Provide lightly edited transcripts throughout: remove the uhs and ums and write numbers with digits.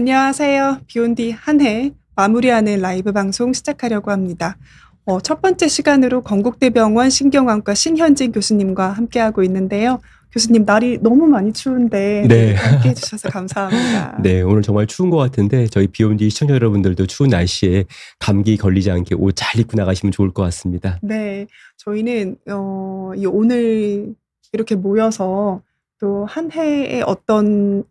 안녕하세요. 비온디 한 해 마무리하는 라이브 방송 시작하려고 합니다. 첫 번째 시간으로 건국대병원 신경외과 신현진 교수님과 함께하고 있는데요. 교수님, 날이 너무 많이 추운데 네. 이렇게 함께해 주셔서 감사합니다. 네, 오늘 정말 추운 것 같은데 저희 비욘디 시청자 여러분들도 추운 날씨에 감기 걸리지 않게 옷 잘 입고 나가시면 좋을 것 같습니다. 네, 저희는 오늘 이렇게 모여서 또 한 해에 어떤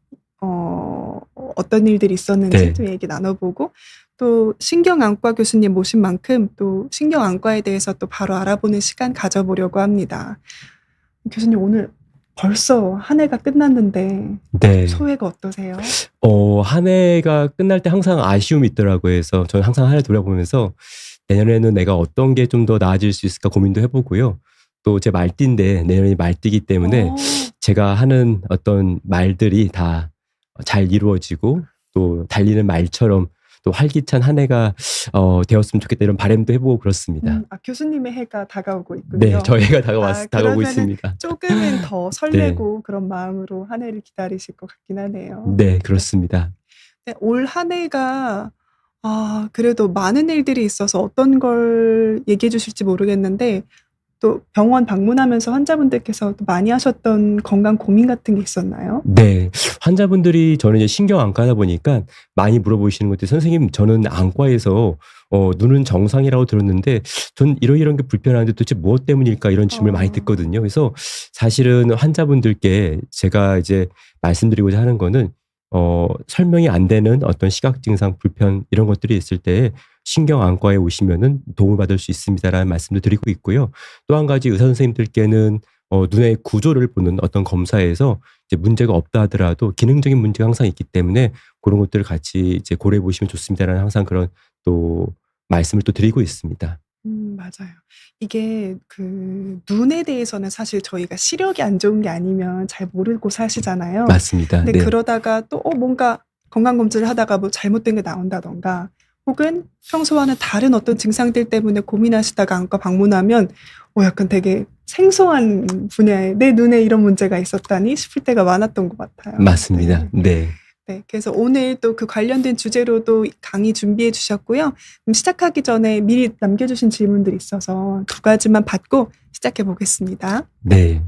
일들이 있었는지 네. 좀 얘기 나눠보고, 또 신경안과 교수님 모신 만큼 또 신경안과에 대해서 또 바로 알아보는 시간 가져보려고 합니다. 교수님, 오늘 벌써 한 해가 끝났는데 네. 소회가 어떠세요? 한 해가 끝날 때 항상 아쉬움이 있더라고요. 그래서 저는 항상 한 해 돌아보면서 내년에는 내가 어떤 게 좀 더 나아질 수 있을까 고민도 해보고요. 또 제 말띠인데 내년이 말띠이기 때문에 제가 하는 어떤 말들이 다 잘 이루어지고 또 달리는 말처럼 또 활기찬 한 해가 되었으면 좋겠다 이런 바람도 해보고 그렇습니다. 교수님의 해가 다가오고 있군요. 네, 저희 해가 다가오고 그러면은 있습니다. 조금은 더 설레고 그런 마음으로 한 해를 기다리실 것 같긴 하네요. 네, 그렇습니다. 네, 올 한 해가 그래도 많은 일들이 있어서 어떤 걸 얘기해 주실지 모르겠는데, 또 병원 방문하면서 환자분들께서 또 많이 하셨던 건강 고민 같은 게 있었나요? 네. 환자분들이 저는 이제 신경안과다 보니까 많이 물어보시는 것들이 선생님 저는 안과에서 눈은 정상이라고 들었는데 전 이런 게 불편한데 도대체 무엇 때문일까 이런 질문을 많이 듣거든요. 그래서 사실은 환자분들께 제가 이제 말씀드리고자 하는 거는 설명이 안 되는 어떤 시각 증상 불편 이런 것들이 있을 때 신경안과에 오시면은 도움을 받을 수 있습니다라는 말씀도 드리고 있고요. 또 한 가지 의사 선생님들께는 눈의 구조를 보는 어떤 검사에서 이제 문제가 없다 하더라도 기능적인 문제가 항상 있기 때문에 그런 것들을 같이 이제 고려해 보시면 좋습니다라는 항상 그런 또 말씀을 또 드리고 있습니다. 맞아요. 이게 눈에 대해서는 사실 저희가 시력이 안 좋은 게 아니면 잘 모르고 사시잖아요. 맞습니다. 근데 네. 그러다가 또 뭔가 건강검진을 하다가 뭐 잘못된 게 나온다던가, 혹은 평소와는 다른 어떤 증상들 때문에 고민하시다가 안과 방문하면 약간 되게 생소한 분야에 내 눈에 이런 문제가 있었다니 싶을 때가 많았던 것 같아요. 맞습니다. 네. 네, 그래서 오늘 또 그 관련된 주제로도 강의 준비해 주셨고요. 그럼 시작하기 전에 미리 남겨주신 질문들이 있어서 두 가지만 받고 시작해 보겠습니다. 네.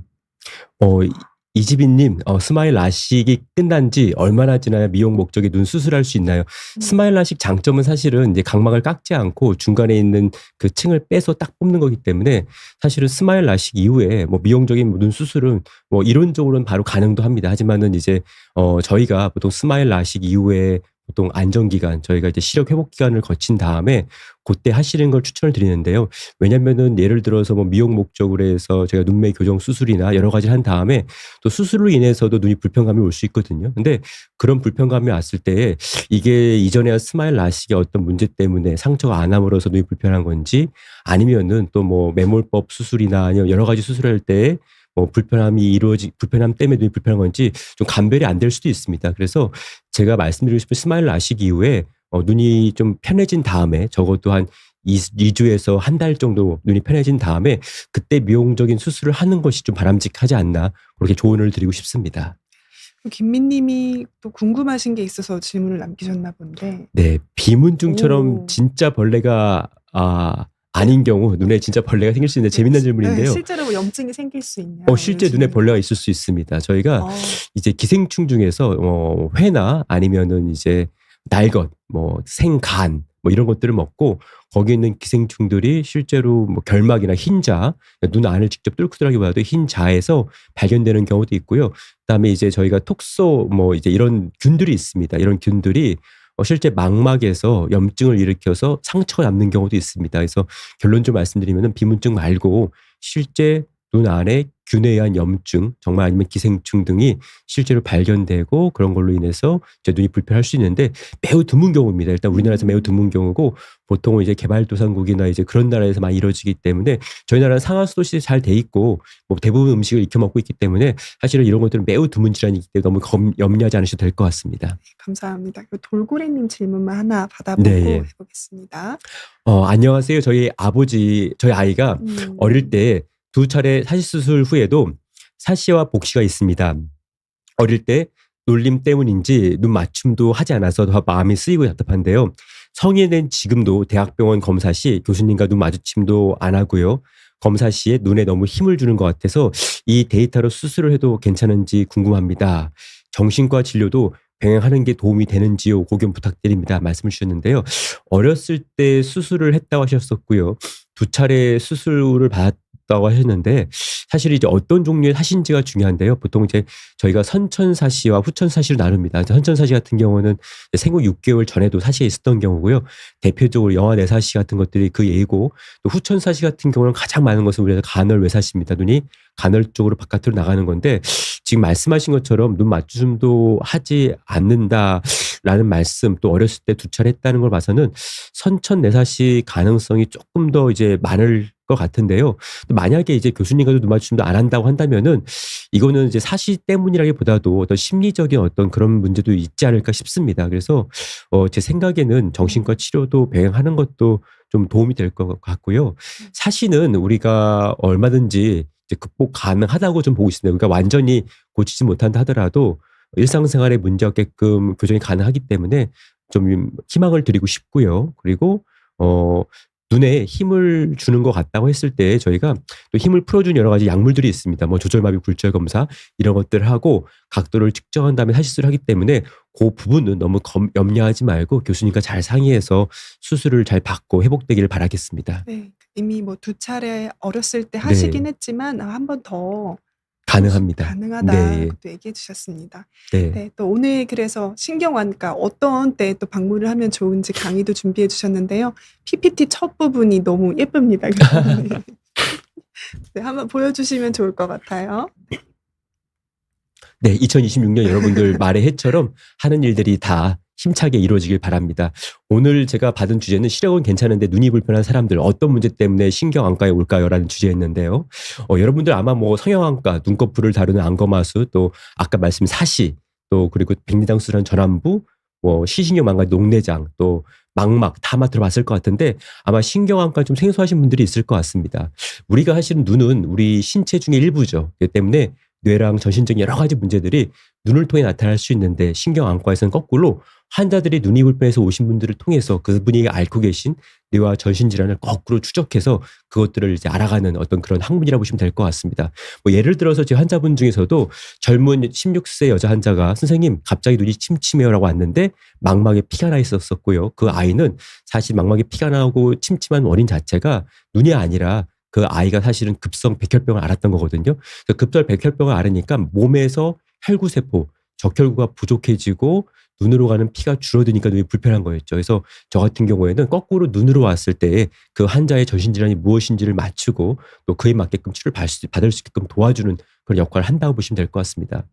이지빈님, 스마일 라식이 끝난 지 얼마나 지나야 미용 목적의 눈 수술할 수 있나요? 스마일 라식 장점은 사실은 이제 각막을 깎지 않고 중간에 있는 그 층을 빼서 딱 뽑는 거기 때문에 사실은 스마일 라식 이후에 뭐 미용적인 눈 수술은 뭐 이론적으로는 바로 가능도 합니다. 하지만은 이제 저희가 보통 스마일 라식 이후에 보통 안정기간, 저희가 이제 시력 회복 기간을 거친 다음에 그때 하시는 걸 추천을 드리는데요. 왜냐면은 예를 들어서 뭐 미용 목적으로 해서 제가 눈매 교정 수술이나 여러 가지를 한 다음에 또 수술로 인해서도 눈이 불편감이 올 수 있거든요. 근데 그런 불편감이 왔을 때 이게 이전에 스마일 라식의 어떤 문제 때문에 상처가 안 함으로써 눈이 불편한 건지, 아니면은 또 뭐 매몰법 수술이나 아니면 여러 가지 수술할 때 불편함 때문에 눈이 불편한 건지 좀 감별이 안 될 수도 있습니다. 그래서 제가 말씀드리고 싶은 스마일 라식 이후에 눈이 좀 편해진 다음에 적어도 한 2주에서 한 달 정도 눈이 편해진 다음에 그때 미용적인 수술을 하는 것이 좀 바람직하지 않나 그렇게 조언을 드리고 싶습니다. 김민님이 또 궁금하신 게 있어서 질문을 남기셨나 본데. 네, 비문증처럼 진짜 벌레가 아닌 경우 눈에 진짜 벌레가 생길 수 있는데 재밌는 질문인데요. 실제로 염증이 생길 수 있냐? 실제 눈에 벌레가 있을 수 있습니다. 저희가 이제 기생충 중에서 회나 아니면은 이제 날것, 생간 이런 것들을 먹고 거기 있는 기생충들이 실제로 결막이나 흰자, 눈 안을 직접 뚫고 들어가기보다도 흰자에서 발견되는 경우도 있고요. 그다음에 이제 저희가 톡소 이제 이런 균들이 있습니다. 이런 균들이 실제 망막에서 염증을 일으켜서 상처가 남는 경우도 있습니다. 그래서 결론적으로 말씀드리면 비문증 말고 실제 눈 안에 균에 의한 염증, 정말 아니면 기생충 등이 실제로 발견되고 그런 걸로 인해서 이제 눈이 불편할 수 있는데 매우 드문 경우입니다. 일단 우리나라에서 매우 드문 경우고 보통은 이제 개발도상국이나 이제 그런 나라에서 많이 이루어지기 때문에 저희 나라는 상하수도 시설이 잘 돼 있고 대부분 음식을 익혀 먹고 있기 때문에 사실은 이런 것들은 매우 드문 질환이기 때문에 너무 염려하지 않으셔도 될 것 같습니다. 감사합니다. 돌고래님 질문만 하나 받아보고 해보겠습니다. 안녕하세요. 저희 아이가 어릴 때 2차례 사시수술 후에도 사시와 복시가 있습니다. 어릴 때 놀림 때문인지 눈 맞춤도 하지 않아서 더 마음이 쓰이고 답답한데요. 성인은 지금도 대학병원 검사 시 교수님과 눈 마주침도 안 하고요. 검사 시에 눈에 너무 힘을 주는 것 같아서 이 데이터로 수술을 해도 괜찮은지 궁금합니다. 정신과 진료도 병행하는 게 도움이 되는지요? 고견 부탁드립니다. 말씀을 주셨는데요. 어렸을 때 수술을 했다고 하셨었고요. 2차례 수술을 받았다고 하셨는데 사실 이제 어떤 종류의 사신지가 중요한데요. 보통 이제 저희가 선천사시와 후천사시로 나눕니다. 선천사시 같은 경우는 생후 6개월 전에도 사시가 있었던 경우고요. 대표적으로 영아 내사시 같은 것들이 그 예고, 또 후천사시 같은 경우는 가장 많은 것은 우리가 간헐외사시입니다. 눈이 간헐적으로 바깥으로 나가는 건데 지금 말씀하신 것처럼 눈 맞춤도 하지 않는다라는 말씀, 또 어렸을 때 2차례 했다는 걸 봐서는 선천 내사시 가능성이 조금 더 이제 많을 것 같은데요. 만약에 이제 교수님과도 눈 맞춤도 안 한다고 한다면은 이거는 이제 사시 때문이라기보다도 어떤 심리적인 어떤 그런 문제도 있지 않을까 싶습니다. 그래서 제 생각에는 정신과 치료도 병행하는 것도 좀 도움이 될 것 같고요. 사시는 우리가 얼마든지 이제 극복 가능하다고 좀 보고 있습니다. 그러니까 완전히 고치지 못한다 하더라도 일상생활에 문제 없게끔 교정이 가능하기 때문에 좀 희망을 드리고 싶고요. 그리고 눈에 힘을 주는 것 같다고 했을 때 저희가 또 힘을 풀어주는 여러 가지 약물들이 있습니다. 뭐 조절마비 굴절 검사 이런 것들을 하고 각도를 측정한 다음에 사시술을 하기 때문에 그 부분은 너무 염려하지 말고 교수님과 잘 상의해서 수술을 잘 받고 회복되기를 바라겠습니다. 네. 이미 뭐 2차례 어렸을 때 네. 하시긴 했지만 한 번 더 가능합니다. 가능하다 네. 또 얘기해 주셨습니다. 네. 네. 또 오늘 그래서 신경안과 어떤 때 또 방문을 하면 좋은지 강의도 준비해 주셨는데요. PPT 첫 부분이 너무 예쁩니다. 네, 한번 보여주시면 좋을 것 같아요. 네, 2026년 여러분들 말의 해처럼 하는 일들이 다 힘차게 이루어지길 바랍니다. 오늘 제가 받은 주제는 시력은 괜찮은데 눈이 불편한 사람들 어떤 문제 때문에 신경안과에 올까요? 라는 주제였는데요. 여러분들 아마 뭐 성형안과, 눈꺼풀을 다루는 안검하수, 또 아까 말씀 사시, 또 그리고 백내장 수술한 전환부, 뭐 시신경 망가 녹내장, 또 망막 다 들어봤을 것 같은데 아마 신경안과 좀 생소하신 분들이 있을 것 같습니다. 우리가 사실은 눈은 우리 신체 중의 일부죠. 그렇기 때문에 뇌랑 전신적인 여러 가지 문제들이 눈을 통해 나타날 수 있는데 신경안과에서는 거꾸로 환자들이 눈이 불편해서 오신 분들을 통해서 그분이 앓고 계신 뇌와 전신 질환을 거꾸로 추적해서 그것들을 이제 알아가는 어떤 그런 학문이라고 보시면 될 것 같습니다. 뭐 예를 들어서 제 환자분 중에서도 젊은 16세 여자 환자가 선생님 갑자기 눈이 침침해요라고 왔는데 망막에 피가 나 있었었고요. 그 아이는 사실 망막에 피가 나고 침침한 원인 자체가 눈이 아니라 그 아이가 사실은 급성 백혈병을 앓았던 거거든요. 급성 백혈병을 앓으니까 몸에서 혈구세포, 적혈구가 부족해지고 눈으로 가는 피가 줄어드니까 눈이 불편한 거였죠. 그래서 저 같은 경우에는 거꾸로 눈으로 왔을 때 그 환자의 전신질환이 무엇인지를 맞추고 또 그에 맞게끔 치료를 받을 수 있게끔 도와주는 그런 역할을 한다고 보시면 될 것 같습니다.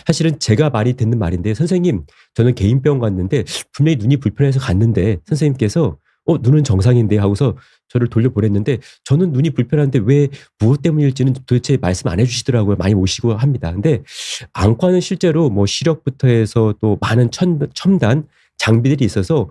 사실은 제가 많이 듣는 말인데 선생님 저는 개인병원 갔는데 분명히 눈이 불편해서 갔는데 선생님께서 눈은 정상인데 하고서 저를 돌려보냈는데 저는 눈이 불편한데 왜 무엇 때문일지는 도대체 말씀 안 해주시더라고요. 많이 오시고 합니다. 근데 안과는 실제로 뭐 시력부터 해서 또 많은 첨단 장비들이 있어서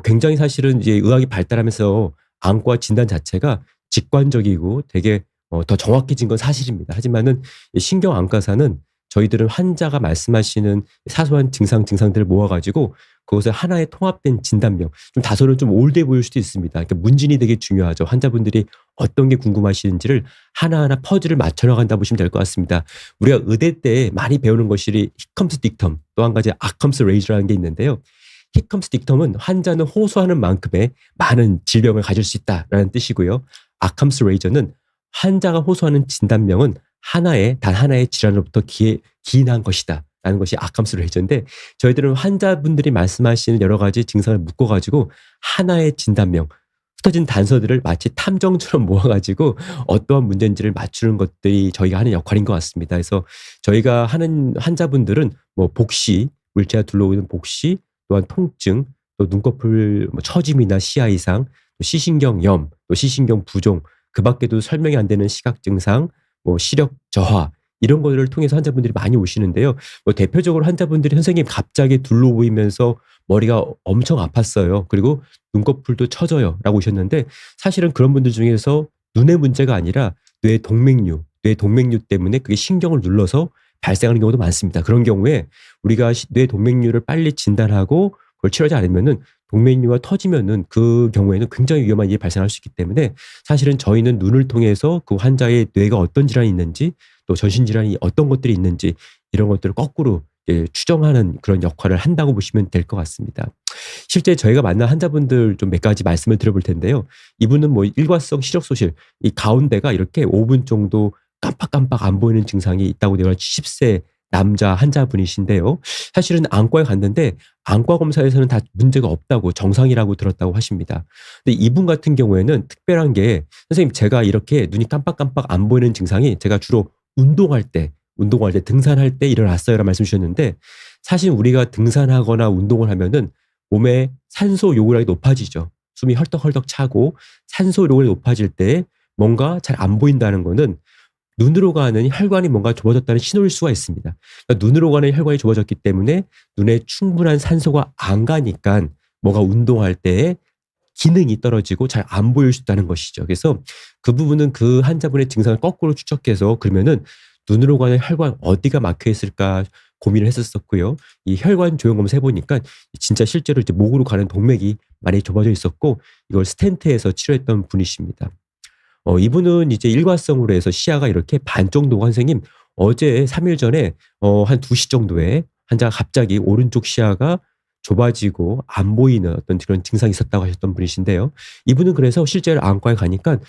굉장히 사실은 이제 의학이 발달하면서 안과 진단 자체가 직관적이고 되게 더 정확해진 건 사실입니다. 하지만은 신경안과사는 저희들은 환자가 말씀하시는 사소한 증상들을 모아가지고 그것을 하나의 통합된 진단명, 좀 다소는 좀 올드해 보일 수도 있습니다. 그러니까 문진이 되게 중요하죠. 환자분들이 어떤 게 궁금하시는지를 하나하나 퍼즐을 맞춰나간다 보시면 될 것 같습니다. 우리가 의대 때 많이 배우는 것이 히컴스 딕텀, 또 한 가지 아컴스 레이저라는 게 있는데요. 히컴스 딕텀은 환자는 호소하는 만큼의 많은 질병을 가질 수 있다라는 뜻이고요. 아컴스 레이저는 환자가 호소하는 진단명은 단 하나의 질환으로부터 기인한 것이다. 라는 것이 아캄스 레이저인데 저희들은 환자분들이 말씀하시는 여러 가지 증상을 묶어가지고 하나의 진단명, 흩어진 단서들을 마치 탐정처럼 모아가지고 어떠한 문제인지를 맞추는 것들이 저희가 하는 역할인 것 같습니다. 그래서 저희가 하는 환자분들은 뭐 복시, 물체가 둘러오는 복시, 또한 통증, 또 눈꺼풀 처짐이나 시야 이상, 또 시신경염, 또 시신경 부종, 그 밖에도 설명이 안 되는 시각 증상, 뭐 시력 저하 이런 것들을 통해서 환자분들이 많이 오시는데요. 뭐 대표적으로 환자분들이 선생님 갑자기 둘러 보이면서 머리가 엄청 아팠어요. 그리고 눈꺼풀도 처져요. 라고 오셨는데 사실은 그런 분들 중에서 눈의 문제가 아니라 뇌 동맥류 때문에 그게 신경을 눌러서 발생하는 경우도 많습니다. 그런 경우에 우리가 뇌 동맥류를 빨리 진단하고 그걸 치료하지 않으면은 동맥류가 터지면은 그 경우에는 굉장히 위험한 일이 발생할 수 있기 때문에 사실은 저희는 눈을 통해서 그 환자의 뇌가 어떤 질환이 있는지 또 전신 질환이 어떤 것들이 있는지 이런 것들을 거꾸로 추정하는 그런 역할을 한다고 보시면 될 것 같습니다. 실제 저희가 만난 환자분들 좀 몇 가지 말씀을 드려볼 텐데요. 이분은 뭐 일과성 시력 소실, 이 가운데가 이렇게 5분 정도 깜빡깜빡 안 보이는 증상이 있다고 내가 70세 남자 환자분이신데요. 사실은 안과에 갔는데 안과 검사에서는 다 문제가 없다고 정상이라고 들었다고 하십니다. 근데 이분 같은 경우에는 특별한 게 선생님 제가 이렇게 눈이 깜빡깜빡 안 보이는 증상이 제가 주로 운동할 때 등산할 때 일어났어요라는 말씀 주셨는데 사실 우리가 등산하거나 운동을 하면은 몸에 산소 요구량이 높아지죠. 숨이 헐떡헐떡 차고 산소 요구량이 높아질 때 뭔가 잘 안 보인다는 거는 눈으로 가는 혈관이 뭔가 좁아졌다는 신호일 수가 있습니다. 그러니까 눈으로 가는 혈관이 좁아졌기 때문에 눈에 충분한 산소가 안 가니까 뭔가 운동할 때 기능이 떨어지고 잘 안 보일 수 있다는 것이죠. 그래서 그 부분은 그 환자분의 증상을 거꾸로 추적해서 그러면은 눈으로 가는 혈관 어디가 막혀 있을까 고민을 했었고요. 이 혈관 조형 검사 해보니까 진짜 실제로 이제 목으로 가는 동맥이 많이 좁아져 있었고 이걸 스텐트에서 치료했던 분이십니다. 이분은 이제 일과성으로 해서 시야가 이렇게 반 정도가 선생님 어제 3일 전에 한 2시 정도에 환자가 갑자기 오른쪽 시야가 좁아지고 안 보이는 어떤 그런 증상이 있었다고 하셨던 분이신데요. 이분은 그래서 실제로 안과에 가니까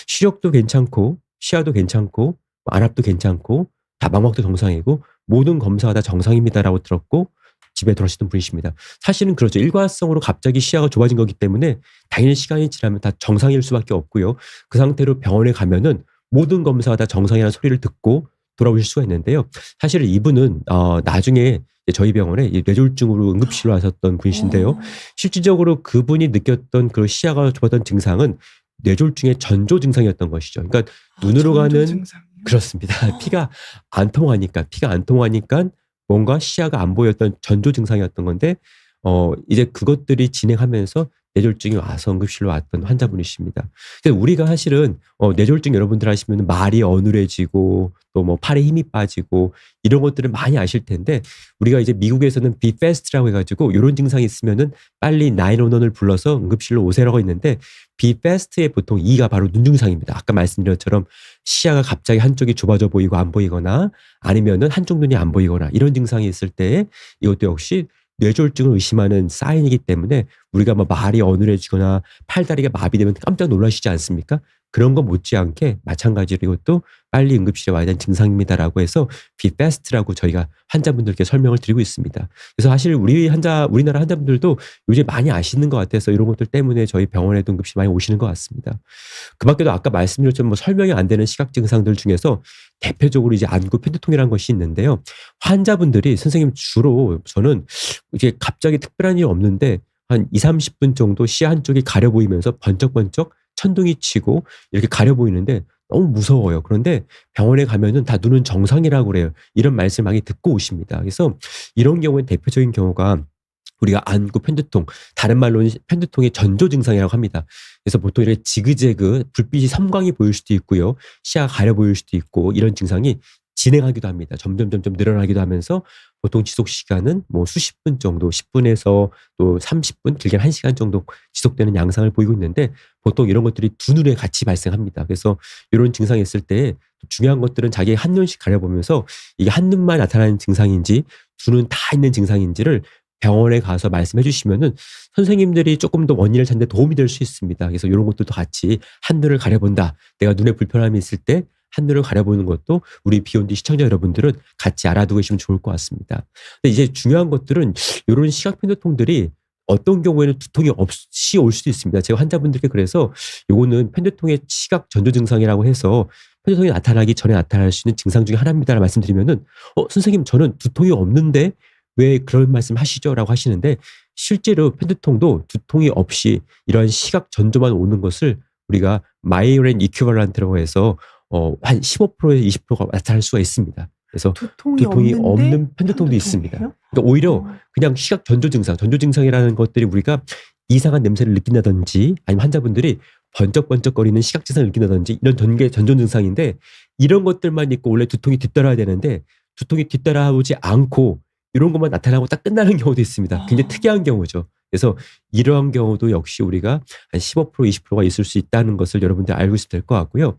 시력도 괜찮고 시야도 괜찮고 안압도 괜찮고 다 망막도 정상이고 모든 검사가 다 정상입니다라고 들었고 집에 돌아오시던 분이십니다. 사실은 그렇죠. 일과성으로 갑자기 시야가 좁아진 거기 때문에 당연히 시간이 지나면 다 정상일 수밖에 없고요. 그 상태로 병원에 가면은 모든 검사가 다 정상이라는 소리를 듣고 돌아오실 수가 있는데요. 사실 이분은 나중에 저희 병원에 뇌졸중으로 응급실로 하셨던 분이신데요. 실질적으로 그분이 느꼈던 그 시야가 좁았던 증상은 뇌졸중의 전조 증상이었던 것이죠. 그러니까 눈으로 가는 증상이요? 그렇습니다. 피가 안 통하니까 뭔가 시야가 안 보였던 전조 증상이었던 건데 이제 그것들이 진행하면서 뇌졸중이 와서 응급실로 왔던 환자분이십니다. 근데 우리가 사실은 뇌졸중 여러분들 하시면 말이 어눌해지고 또 뭐 팔에 힘이 빠지고 이런 것들을 많이 아실 텐데 우리가 이제 미국에서는 be fast라고 해가지고 이런 증상이 있으면은 빨리 911을 불러서 응급실로 오세라고 있는데 be fast의 보통 E가 바로 눈 증상입니다. 아까 말씀드린 것처럼 시야가 갑자기 한쪽이 좁아져 보이고 안 보이거나 아니면은 한쪽 눈이 안 보이거나 이런 증상이 있을 때 이것도 역시 뇌졸중을 의심하는 사인이기 때문에 우리가 뭐 말이 어눌해지거나 팔다리가 마비되면 깜짝 놀라시지 않습니까? 그런 거 못지않게 마찬가지로 이것도 빨리 응급실에 와야 되는 증상입니다라고 해서 be fast라고 저희가 환자분들께 설명을 드리고 있습니다. 그래서 사실 우리나라 환자분들도 요즘 많이 아시는 것 같아서 이런 것들 때문에 저희 병원에도 응급실 많이 오시는 것 같습니다. 그 밖에도 아까 말씀드렸지만 뭐 설명이 안 되는 시각 증상들 중에서 대표적으로 이제 안구 편두통이라는 것이 있는데요. 환자분들이 선생님 주로 저는 이게 갑자기 특별한 일이 없는데 한 2, 30분 정도 시야 한쪽이 가려 보이면서 번쩍번쩍 천둥이 치고 이렇게 가려 보이는데 너무 무서워요. 그런데 병원에 가면은 다 눈은 정상이라고 그래요. 이런 말씀 많이 듣고 오십니다. 그래서 이런 경우엔 대표적인 경우가 우리가 안구 편두통, 다른 말로는 편두통의 전조 증상이라고 합니다. 그래서 보통 이렇게 지그재그 불빛이 섬광이 보일 수도 있고요. 시야가 가려 보일 수도 있고 이런 증상이 진행하기도 합니다. 점점 늘어나기도 하면서 보통 지속 시간은 뭐 수십 분 정도, 10분에서 또 30분, 길게는 1시간 정도 지속되는 양상을 보이고 있는데 보통 이런 것들이 두 눈에 같이 발생합니다. 그래서 이런 증상이 있을 때 중요한 것들은 자기 한눈씩 가려보면서 이게 한눈만 나타나는 증상인지 두 눈 다 있는 증상인지를 병원에 가서 말씀해 주시면은 선생님들이 조금 더 원인을 찾는 데 도움이 될 수 있습니다. 그래서 이런 것들도 같이 한눈을 가려본다. 내가 눈에 불편함이 있을 때 한눈을 가려보는 것도 우리 비욘드 시청자 여러분들은 같이 알아두고 계시면 좋을 것 같습니다. 근데 이제 중요한 것들은 이런 시각 편두통들이 어떤 경우에는 두통이 없이 올 수도 있습니다. 제가 환자분들께 그래서 요거는 편두통의 시각 전조 증상이라고 해서 편두통이 나타나기 전에 나타날 수 있는 증상 중에 하나입니다라고 말씀드리면은 선생님 저는 두통이 없는데 왜 그런 말씀 하시죠? 라고 하시는데 실제로 편두통도 두통이 없이 이러한 시각 전조만 오는 것을 우리가 마이그레인 이퀴벌런트라고 해서 한 15%에서 20%가 나타날 수가 있습니다. 그래서 두통이 없는 편두통도 있습니다. 그러니까 오히려 그냥 시각 전조 증상이라는 것들이 우리가 이상한 냄새를 느낀다든지 아니면 환자분들이 번쩍번쩍거리는 시각 증상을 느낀다든지 이런 전조 증상인데 이런 것들만 있고 원래 두통이 뒤따라야 되는데 두통이 뒤따라오지 않고 이런 것만 나타나고 딱 끝나는 경우도 있습니다. 굉장히 특이한 경우죠. 그래서 이러한 경우도 역시 우리가 한 15% 20%가 있을 수 있다는 것을 여러분들 알고 있으면 될 것 같고요.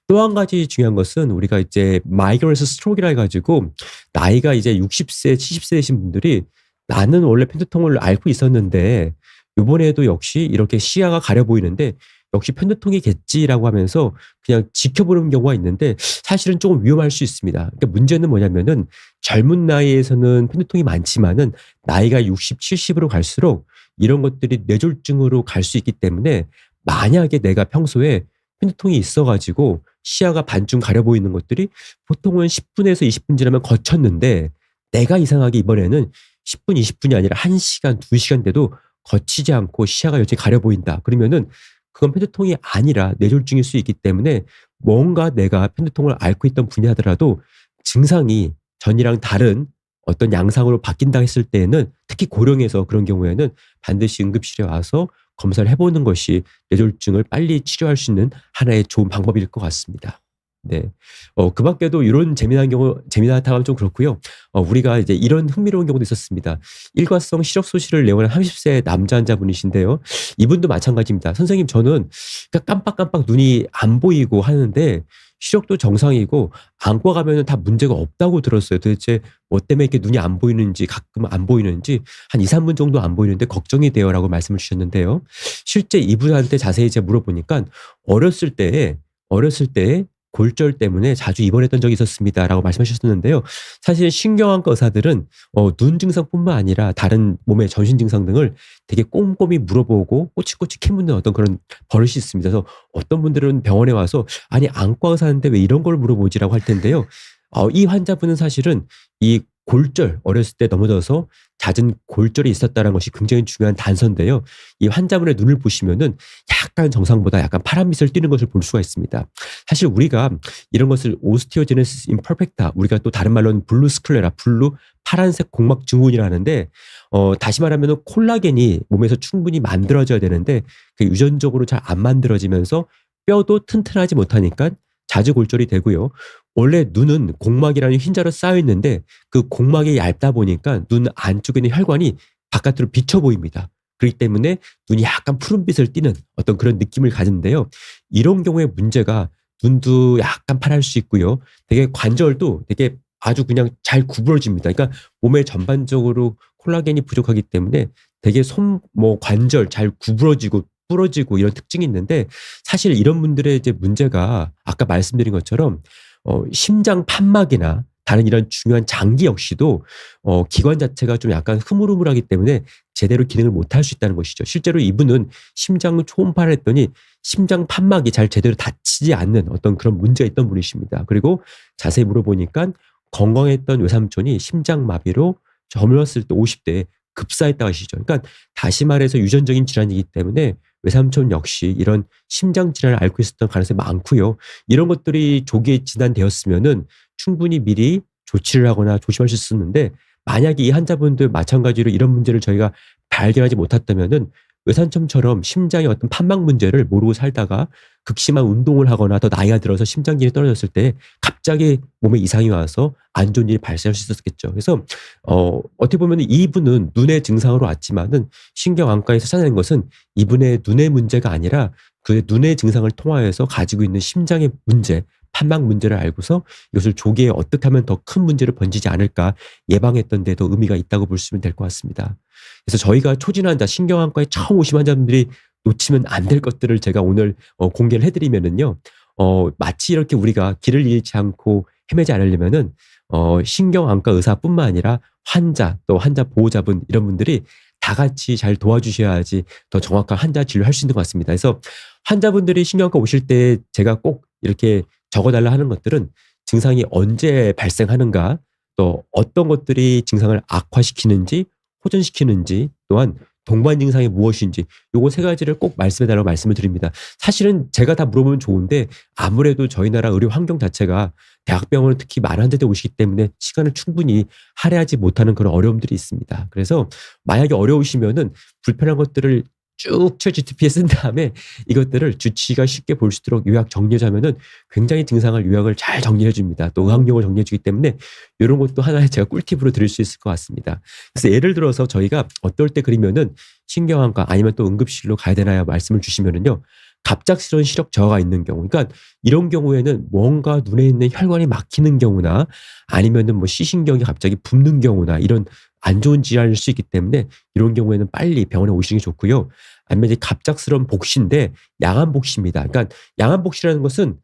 또 한 가지 중요한 것은 우리가 이제 마이그레이션 스트로크라 해가지고 나이가 이제 60세, 70세 되신 분들이 나는 원래 편두통을 앓고 있었는데 이번에도 역시 이렇게 시야가 가려 보이는데 역시 편두통이겠지라고 하면서 그냥 지켜보는 경우가 있는데 사실은 조금 위험할 수 있습니다. 그러니까 문제는 뭐냐면은 젊은 나이에서는 편두통이 많지만은 나이가 60, 70으로 갈수록 이런 것들이 뇌졸중으로 갈 수 있기 때문에 만약에 내가 평소에 편두통이 있어가지고 시야가 반쯤 가려 보이는 것들이 보통은 10분에서 20분 지나면 거쳤는데 내가 이상하게 이번에는 10분, 20분이 아니라 1시간, 2시간 돼도 거치지 않고 시야가 여전히 가려 보인다. 그러면은 그건 편두통이 아니라 뇌졸중일 수 있기 때문에 뭔가 내가 편두통을 앓고 있던 분이 하더라도 증상이 전이랑 다른 어떤 양상으로 바뀐다 했을 때에는 특히 고령에서 그런 경우에는 반드시 응급실에 와서 검사를 해보는 것이 뇌졸중을 빨리 치료할 수 있는 하나의 좋은 방법일 것 같습니다. 네. 그 밖에도 이런 재미난 경우, 재미나다고 하면 좀 그렇고요. 우리가 이제 이런 흥미로운 경우도 있었습니다. 일과성 시력 소실을 내원한 30세 남자 환자분이신데요. 이분도 마찬가지입니다. 선생님, 저는 깜빡깜빡 눈이 안 보이고 하는데 시력도 정상이고 안과 가면은 다 문제가 없다고 들었어요. 도대체 뭐 때문에 이렇게 눈이 안 보이는지 가끔 안 보이는지 한 2, 3분 정도 안 보이는데 걱정이 돼요라고 말씀을 주셨는데요. 실제 이분한테 자세히 제가 물어보니까 어렸을 때에 골절 때문에 자주 입원했던 적이 있었습니다라고 말씀하셨는데요. 사실 신경안과 의사들은 눈 증상뿐만 아니라 다른 몸의 전신 증상 등을 되게 꼼꼼히 물어보고 꼬치꼬치 캐묻는 어떤 그런 버릇이 있습니다. 그래서 어떤 분들은 병원에 와서 아니 안과 의사인데 왜 이런 걸 물어보지라고 할 텐데요. 이 환자분은 사실은 이 골절 어렸을 때 넘어져서 잦은 골절이 있었다는 것이 굉장히 중요한 단서인데요. 이 환자분의 눈을 보시면은 약간 정상보다 약간 파란빛을 띠는 것을 볼 수가 있습니다. 사실 우리가 이런 것을 오스티오제네시스 임퍼펙타, 우리가 또 다른 말로는 블루 스클레라, 블루 파란색 공막 증후군이라 하는데 다시 말하면은 콜라겐이 몸에서 충분히 만들어져야 되는데 그 유전적으로 잘 안 만들어지면서 뼈도 튼튼하지 못하니까 자주 골절이 되고요. 원래 눈은 공막이라는 흰자로 쌓여 있는데 그 공막이 얇다 보니까 눈 안쪽에 있는 혈관이 바깥으로 비쳐 보입니다. 그렇기 때문에 눈이 약간 푸른빛을 띠는 어떤 그런 느낌을 가지는데요. 이런 경우에 문제가 눈도 약간 파랄 수 있고요. 되게 관절도 되게 아주 그냥 잘 구부러집니다. 그러니까 몸에 전반적으로 콜라겐이 부족하기 때문에 되게 관절 잘 구부러지고 부러지고 이런 특징이 있는데 사실 이런 분들의 이제 문제가 아까 말씀드린 것처럼 심장 판막이나 다른 이런 중요한 장기 역시도 기관 자체가 좀 약간 흐물흐물하기 때문에 제대로 기능을 못할 수 있다는 것이죠. 실제로 이분은 심장 초음파를 했더니 심장 판막이 잘 제대로 닫히지 않는 어떤 그런 문제가 있던 분이십니다. 그리고 자세히 물어보니까 건강했던 외삼촌이 심장마비로 젊었을 때 50대에 급사했다고 하시죠. 그러니까 다시 말해서 유전적인 질환이기 때문에 외삼촌 역시 이런 심장 질환을 앓고 있었던 가능성이 많고요. 이런 것들이 조기에 진단되었으면은 충분히 미리 조치를 하거나 조심할 수 있었는데 만약에 이 환자분들 마찬가지로 이런 문제를 저희가 발견하지 못했다면은 외삼촌처럼 심장의 어떤 판막 문제를 모르고 살다가 극심한 운동을 하거나 더 나이가 들어서 심장 기능이 떨어졌을 때 갑자기 몸에 이상이 와서 안 좋은 일이 발생할 수 있었겠죠. 그래서 어떻게 보면 이분은 눈의 증상으로 왔지만은 신경안과에서 찾아낸 것은 이분의 눈의 문제가 아니라 그 눈의 증상을 통하여서 가지고 있는 심장의 문제, 판막 문제를 알고서 이것을 조기에 어떻게 하면 더 큰 문제를 번지지 않을까 예방했던 데도 의미가 있다고 볼 수 있면 될 것 같습니다. 그래서 저희가 초진 환자, 신경안과에 처음 오신 환자분들이 놓치면 안 될 것들을 제가 오늘 공개를 해드리면은요. 마치 이렇게 우리가 길을 잃지 않고 헤매지 않으려면은 신경안과 의사뿐만 아니라 환자 또 환자 보호자분 이런 분들이 다 같이 잘 도와주셔야지 더 정확한 환자 진료를 할 수 있는 것 같습니다. 그래서 환자분들이 신경안과 오실 때 제가 꼭 이렇게 적어달라 하는 것들은 증상이 언제 발생하는가, 또 어떤 것들이 증상을 악화시키는지, 호전시키는지, 또한 동반 증상이 무엇인지 요거 세 가지를 꼭 말씀해달라고 말씀을 드립니다. 사실은 제가 다 물어보면 좋은데 아무래도 저희 나라 의료 환경 자체가 대학병원은 특히 많은 환자들이 오시기 때문에 시간을 충분히 할애하지 못하는 그런 어려움들이 있습니다. 그래서 만약에 어려우시면은 불편한 것들을 쭉 챗GPT에 쓴 다음에 이것들을 주치의가 쉽게 볼 수 있도록 요약 정리하자면은 굉장히 증상을 요약을 잘 정리해 줍니다. 또 의학용어 정리해 주기 때문에 이런 것도 하나의 제가 꿀팁으로 드릴 수 있을 것 같습니다. 그래서 예를 들어서 저희가 어떨 때 그리면은 신경외과 아니면 또 응급실로 가야 되나요? 말씀을 주시면은요. 갑작스러운 시력 저하가 있는 경우, 그러니까 이런 경우에는 뭔가 눈에 있는 혈관이 막히는 경우나 아니면은 뭐 시신경이 갑자기 붓는 경우나 이런 안 좋은 질환일 수 있기 때문에 이런 경우에는 빨리 병원에 오시는 게 좋고요. 아니면 이제 갑작스러운 복시인데 양한 복시입니다. 그러니까 양한 복시라는 것은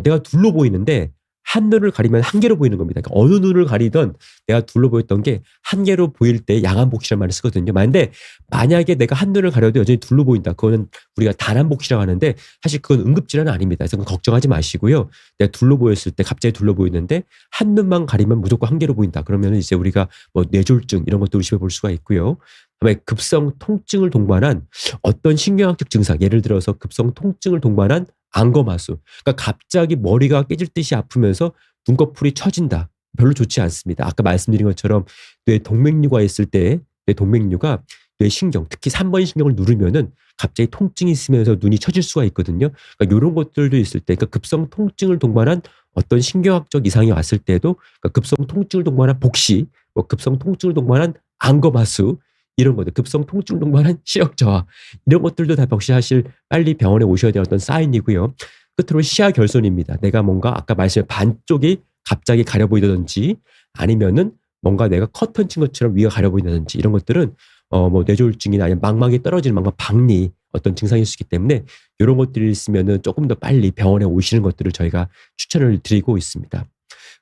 내가 둘로 보이는데 한 눈을 가리면 한 개로 보이는 겁니다. 그러니까 어느 눈을 가리던 내가 둘로 보였던 게 한 개로 보일 때 양한 복시라는 말을 쓰거든요. 만약에 내가 한 눈을 가려도 여전히 둘로 보인다. 그거는 우리가 단한 복시라고 하는데 사실 그건 응급질환은 아닙니다. 그래서 걱정하지 마시고요. 내가 둘로 보였을 때 갑자기 둘로 보이는데 한 눈만 가리면 무조건 한 개로 보인다. 그러면 이제 우리가 뭐 뇌졸중 이런 것도 의심해 볼 수가 있고요. 그다음에 급성 통증을 동반한 어떤 신경학적 증상, 예를 들어서 급성 통증을 동반한 안검하수. 그러니까 갑자기 머리가 깨질 듯이 아프면서 눈꺼풀이 처진다. 별로 좋지 않습니다. 아까 말씀드린 것처럼 뇌 동맥류가 있을 때 뇌 동맥류가 뇌 신경, 특히 3번 신경을 누르면은 갑자기 통증이 있으면서 눈이 처질 수가 있거든요. 그러니까 이런 것들도 있을 때, 그러니까 급성 통증을 동반한 어떤 신경학적 이상이 왔을 때도, 그러니까 급성 통증을 동반한 복시, 뭐 급성 통증을 동반한 안검하수 이런 것들, 급성 통증을 동반한 시력 저하 이런 것들도 다 역시 사실 빨리 병원에 오셔야 될 어떤 사인이고요. 끝으로 시야 결손입니다. 내가 뭔가 아까 말씀한 반쪽이 갑자기 가려 보이다든지 아니면은 뭔가 내가 커튼 친 것처럼 위가 가려 보인다든지 이런 것들은 뭐 뇌졸중이나 아니면 망막이 떨어지는 망막 박리 어떤 증상일 수 있기 때문에 이런 것들이 있으면은 조금 더 빨리 병원에 오시는 것들을 저희가 추천을 드리고 있습니다.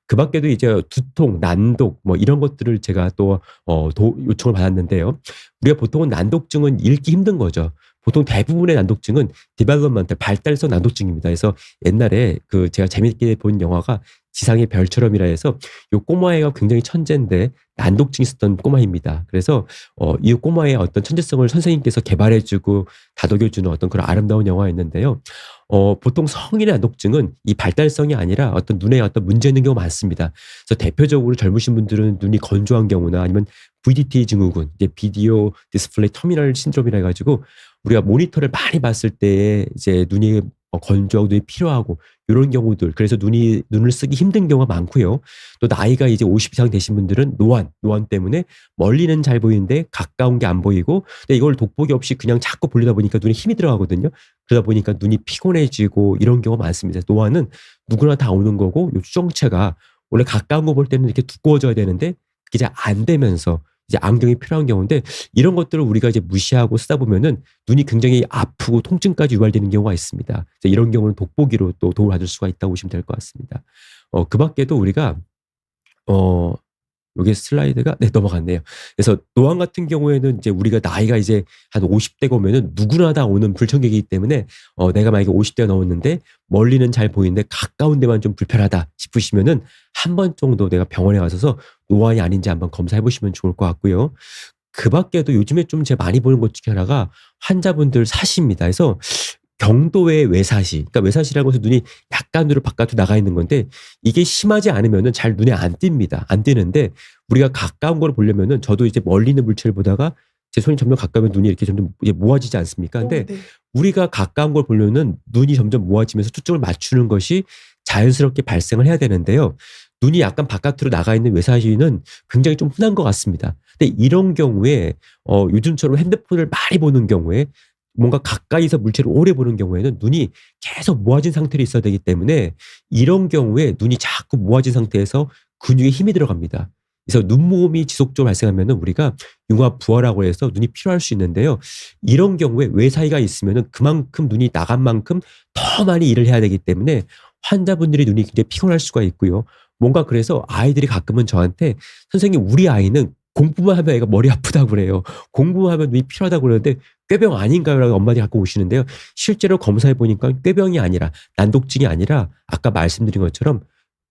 그 밖에도 이제 두통, 난독 뭐 이런 것들을 제가 또 요청을 받았는데요. 우리가 보통은 난독증은 읽기 힘든 거죠. 보통 대부분의 난독증은 디벨롭먼트 발달성 난독증입니다. 그래서 옛날에 그 제가 재밌게 본 영화가 지상의 별처럼이라 해서 요 꼬마애가 굉장히 천재인데 난독증이 있었던 꼬마입니다. 그래서 이 꼬마의 어떤 천재성을 선생님께서 개발해주고 다독여주는 어떤 그런 아름다운 영화였는데요. 보통 성인의 난독증은 이 발달성이 아니라 어떤 눈에 어떤 문제 있는 경우가 많습니다. 그래서 대표적으로 젊으신 분들은 눈이 건조한 경우나 아니면 VDT 증후군, 이제 비디오 디스플레이 터미널 신드롬이라 해가지고 우리가 모니터를 많이 봤을 때 이제 눈이 건조하고 눈이 피로하고 이런 경우들, 그래서 눈을 쓰기 힘든 경우가 많고요. 또 나이가 이제 50 이상 되신 분들은 노안 때문에 멀리는 잘 보이는데 가까운 게 안 보이고, 근데 이걸 돋보기 없이 그냥 자꾸 보려다 보니까 눈에 힘이 들어가거든요. 그러다 보니까 눈이 피곤해지고 이런 경우가 많습니다. 노안은 누구나 다 오는 거고, 요 추정체가 원래 가까운 거 볼 때는 이렇게 두꺼워져야 되는데 그게 잘 안 되면서 이제 안경이 필요한 경우인데, 이런 것들을 우리가 이제 무시하고 쓰다 보면은 눈이 굉장히 아프고 통증까지 유발되는 경우가 있습니다. 이런 경우는 돋보기로 또 도움을 받을 수가 있다고 보시면 될 것 같습니다. 그 밖에도 우리가 요게 슬라이드가 넘어갔네요. 그래서 노안 같은 경우에는 이제 우리가 나이가 이제 한 50대가 오면은 누구나 다 오는 불청객이기 때문에 내가 만약에 50대가 넘었는데 멀리는 잘 보이는데 가까운 데만 좀 불편하다 싶으시면은 한 번 정도 내가 병원에 가셔서 노안이 아닌지 한번 검사해 보시면 좋을 것 같고요. 그 밖에도 요즘에 좀 제가 많이 보는 것 중에 하나가 환자분들 사시입니다. 그래서 경도의 외사시, 그러니까 외사시라는 것은 눈이 약간으로 바깥으로 나가 있는 건데 이게 심하지 않으면은 잘 눈에 안 띕니다. 안 띄는데 우리가 가까운 걸 보려면은, 저도 이제 멀리 있는 물체를 보다가 제 손이 점점 가까우면 눈이 이렇게 점점 모아지지 않습니까? 근데 네. 우리가 가까운 걸 보려면 눈이 점점 모아지면서 초점을 맞추는 것이 자연스럽게 발생을 해야 되는데요. 눈이 약간 바깥으로 나가 있는 외사시는 굉장히 좀 흔한 것 같습니다. 근데 이런 경우에 요즘처럼 핸드폰을 많이 보는 경우에 뭔가 가까이서 물체를 오래 보는 경우에는 눈이 계속 모아진 상태로 있어야 되기 때문에 이런 경우에 눈이 자꾸 모아진 상태에서 근육에 힘이 들어갑니다. 그래서 눈모음이 지속적으로 발생하면 우리가 융합부화라고 해서 눈이 피로할 수 있는데요. 이런 경우에 외사이가 있으면 그만큼 눈이 나간 만큼 더 많이 일을 해야 되기 때문에 환자분들이 눈이 굉장히 피곤할 수가 있고요. 뭔가 그래서 아이들이 가끔은 저한테 선생님 우리 아이는 공부만 하면 애가 머리 아프다고 그래요. 공부만 하면 눈이 필요하다고 그러는데 꾀병 아닌가요? 라고 엄마들이 갖고 오시는데요. 실제로 검사해 보니까 꾀병이 아니라, 난독증이 아니라 아까 말씀드린 것처럼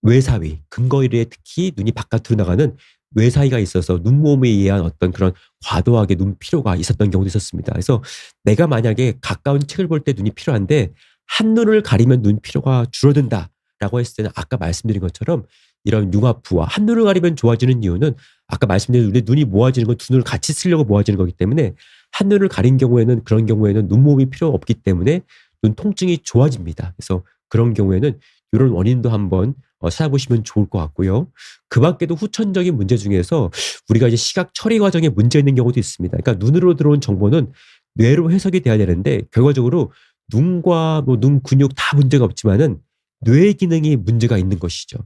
외사위, 근거리에 특히 눈이 바깥으로 나가는 외사위가 있어서 눈몸에 의한 어떤 그런 과도하게 눈 피로가 있었던 경우도 있었습니다. 그래서 내가 만약에 가까운 책을 볼 때 눈이 필요한데 한눈을 가리면 눈 피로가 줄어든다라고 했을 때는 아까 말씀드린 것처럼 이런 융합부와 한눈을 가리면 좋아지는 이유는 아까 말씀드린 우리 눈이 모아지는 건 두 눈을 같이 쓰려고 모아지는 거기 때문에 한눈을 가린 경우에는 그런 경우에는 눈모음이 필요 없기 때문에 눈 통증이 좋아집니다. 그래서 그런 경우에는 이런 원인도 한번 찾아보시면 좋을 것 같고요. 그 밖에도 후천적인 문제 중에서 우리가 이제 시각 처리 과정에 문제 있는 경우도 있습니다. 그러니까 눈으로 들어온 정보는 뇌로 해석이 돼야 되는데 결과적으로 눈과 뭐 눈 근육 다 문제가 없지만은 뇌 기능이 문제가 있는 것이죠.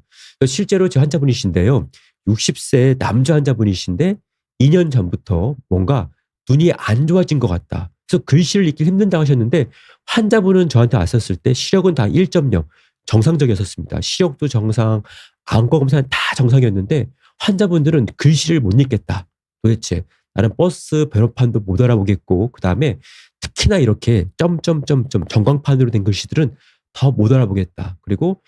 실제로 제 환자분이신데요. 60세 남자 환자분이신데 2년 전부터 뭔가 눈이 안 좋아진 것 같다. 그래서 글씨를 읽기 힘든다고 하셨는데 환자분은 저한테 왔었을 때 시력은 다 1.0 정상적이었습니다. 시력도 정상, 안과 검사는 다 정상이었는데 환자분들은 글씨를 못 읽겠다. 도대체 나는 버스 번호판도 못 알아보겠고 그다음에 특히나 이렇게 점점점점 전광판으로 된 글씨들은 더 못 알아보겠다. 그리고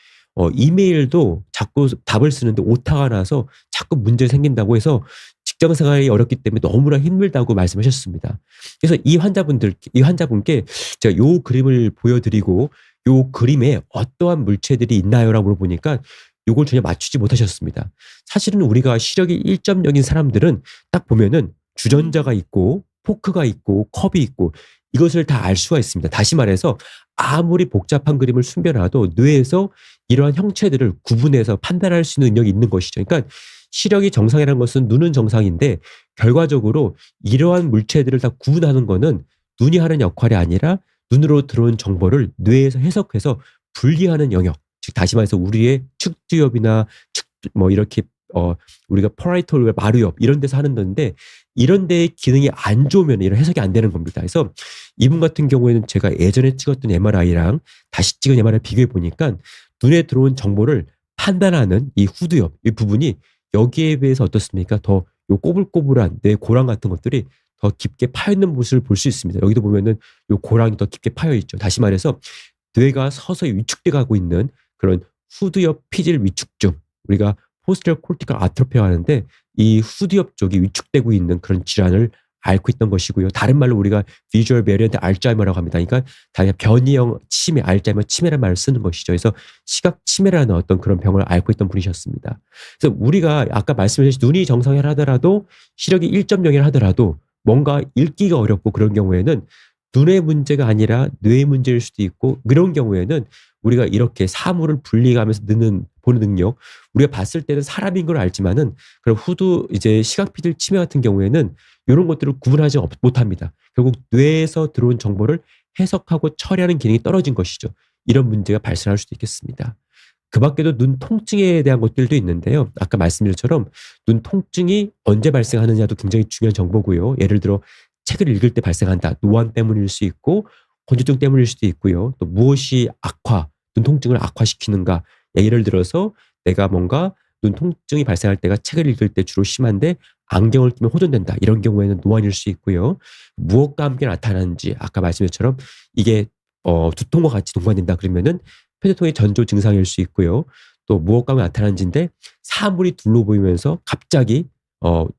이메일도 자꾸 답을 쓰는데 오타가 나서 자꾸 문제 생긴다고 해서 직장 생활이 어렵기 때문에 너무나 힘들다고 말씀하셨습니다. 그래서 이 환자분께 제가 요 그림을 보여드리고 요 그림에 어떠한 물체들이 있나요라고 물어보니까 요걸 전혀 맞추지 못하셨습니다. 사실은 우리가 시력이 1.0인 사람들은 딱 보면은 주전자가 있고 포크가 있고 컵이 있고 이것을 다 알 수가 있습니다. 다시 말해서 아무리 복잡한 그림을 숨겨놔도 뇌에서 이러한 형체들을 구분해서 판단할 수 있는 능력이 있는 것이죠. 그러니까 시력이 정상이라는 것은 눈은 정상인데 결과적으로 이러한 물체들을 다 구분하는 것은 눈이 하는 역할이 아니라 눈으로 들어온 정보를 뇌에서 해석해서 분리하는 영역. 즉 다시 말해서 우리의 측두엽이나 뭐 이렇게 우리가 퍼라이톨 마루엽 이런 데서 하는 건데 이런 데의 기능이 안 좋으면 이런 해석이 안 되는 겁니다. 그래서 이분 같은 경우에는 제가 예전에 찍었던 MRI랑 다시 찍은 MRI 비교해 보니까 눈에 들어온 정보를 판단하는 이 후두엽 이 부분이 여기에 비해서 어떻습니까? 더 요 꼬불꼬불한 뇌 고랑 같은 것들이 더 깊게 파여 있는 모습을 볼 수 있습니다. 여기도 보면은 요 고랑이 더 깊게 파여 있죠. 다시 말해서 뇌가 서서히 위축돼 가고 있는 그런 후두엽 피질 위축증 우리가 포스terior cortical atrophy라고 하는데 이 후두엽 쪽이 위축되고 있는 그런 질환을 앓고 있던 것이고요. 다른 말로 우리가 visual variant 알츠하이머라고 합니다. 그러니까 당연히 변이형 치매, 알츠하이머 치매라는 말을 쓰는 것이죠. 그래서 시각 치매라는 어떤 그런 병을 앓고 있던 분이셨습니다. 그래서 우리가 아까 말씀하신 눈이 정상이라 하더라도 시력이 1.0이라 하더라도 뭔가 읽기가 어렵고 그런 경우에는 눈의 문제가 아니라 뇌의 문제일 수도 있고 그런 경우에는 우리가 이렇게 사물을 분리하면서 보는 능력 우리가 봤을 때는 사람인 걸 알지만은 그런 이제 시각피질 치매 같은 경우에는 이런 것들을 구분하지 못합니다. 결국 뇌에서 들어온 정보를 해석하고 처리하는 기능이 떨어진 것이죠. 이런 문제가 발생할 수도 있겠습니다. 그 밖에도 눈 통증에 대한 것들도 있는데요. 아까 말씀드린 것처럼 눈 통증이 언제 발생하느냐도 굉장히 중요한 정보고요. 예를 들어 책을 읽을 때 발생한다. 노안 때문일 수 있고 건조증 때문일 수도 있고요. 또 무엇이 눈 통증을 악화시키는가. 예를 들어서 내가 뭔가 눈 통증이 발생할 때가 책을 읽을 때 주로 심한데 안경을 끼면 호전된다. 이런 경우에는 노안일 수 있고요. 무엇과 함께 나타나는지 아까 말씀드린 것처럼 이게 두통과 같이 동반된다 그러면은 폐쇄통의 전조 증상일 수 있고요. 또 무엇과 함께 나타나는지인데 사물이 둘러 보이면서 갑자기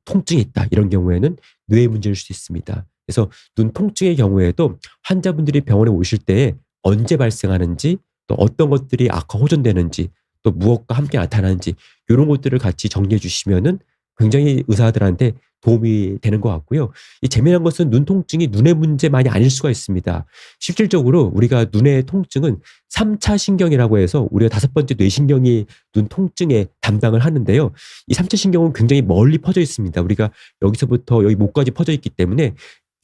통증이 있다. 이런 경우에는 뇌의 문제일 수도 있습니다. 그래서 눈 통증의 경우에도 환자분들이 병원에 오실 때 언제 발생하는지 또 어떤 것들이 악화 호전되는지 또 무엇과 함께 나타나는지 이런 것들을 같이 정리해 주시면은 굉장히 의사들한테 도움이 되는 것 같고요. 이 재미난 것은 눈 통증이 눈의 문제만이 아닐 수가 있습니다. 실질적으로 우리가 눈의 통증은 3차 신경이라고 해서 우리가 5번째 뇌신경이 눈 통증에 담당을 하는데요. 이 3차 신경은 굉장히 멀리 퍼져 있습니다. 우리가 여기서부터 여기 목까지 퍼져 있기 때문에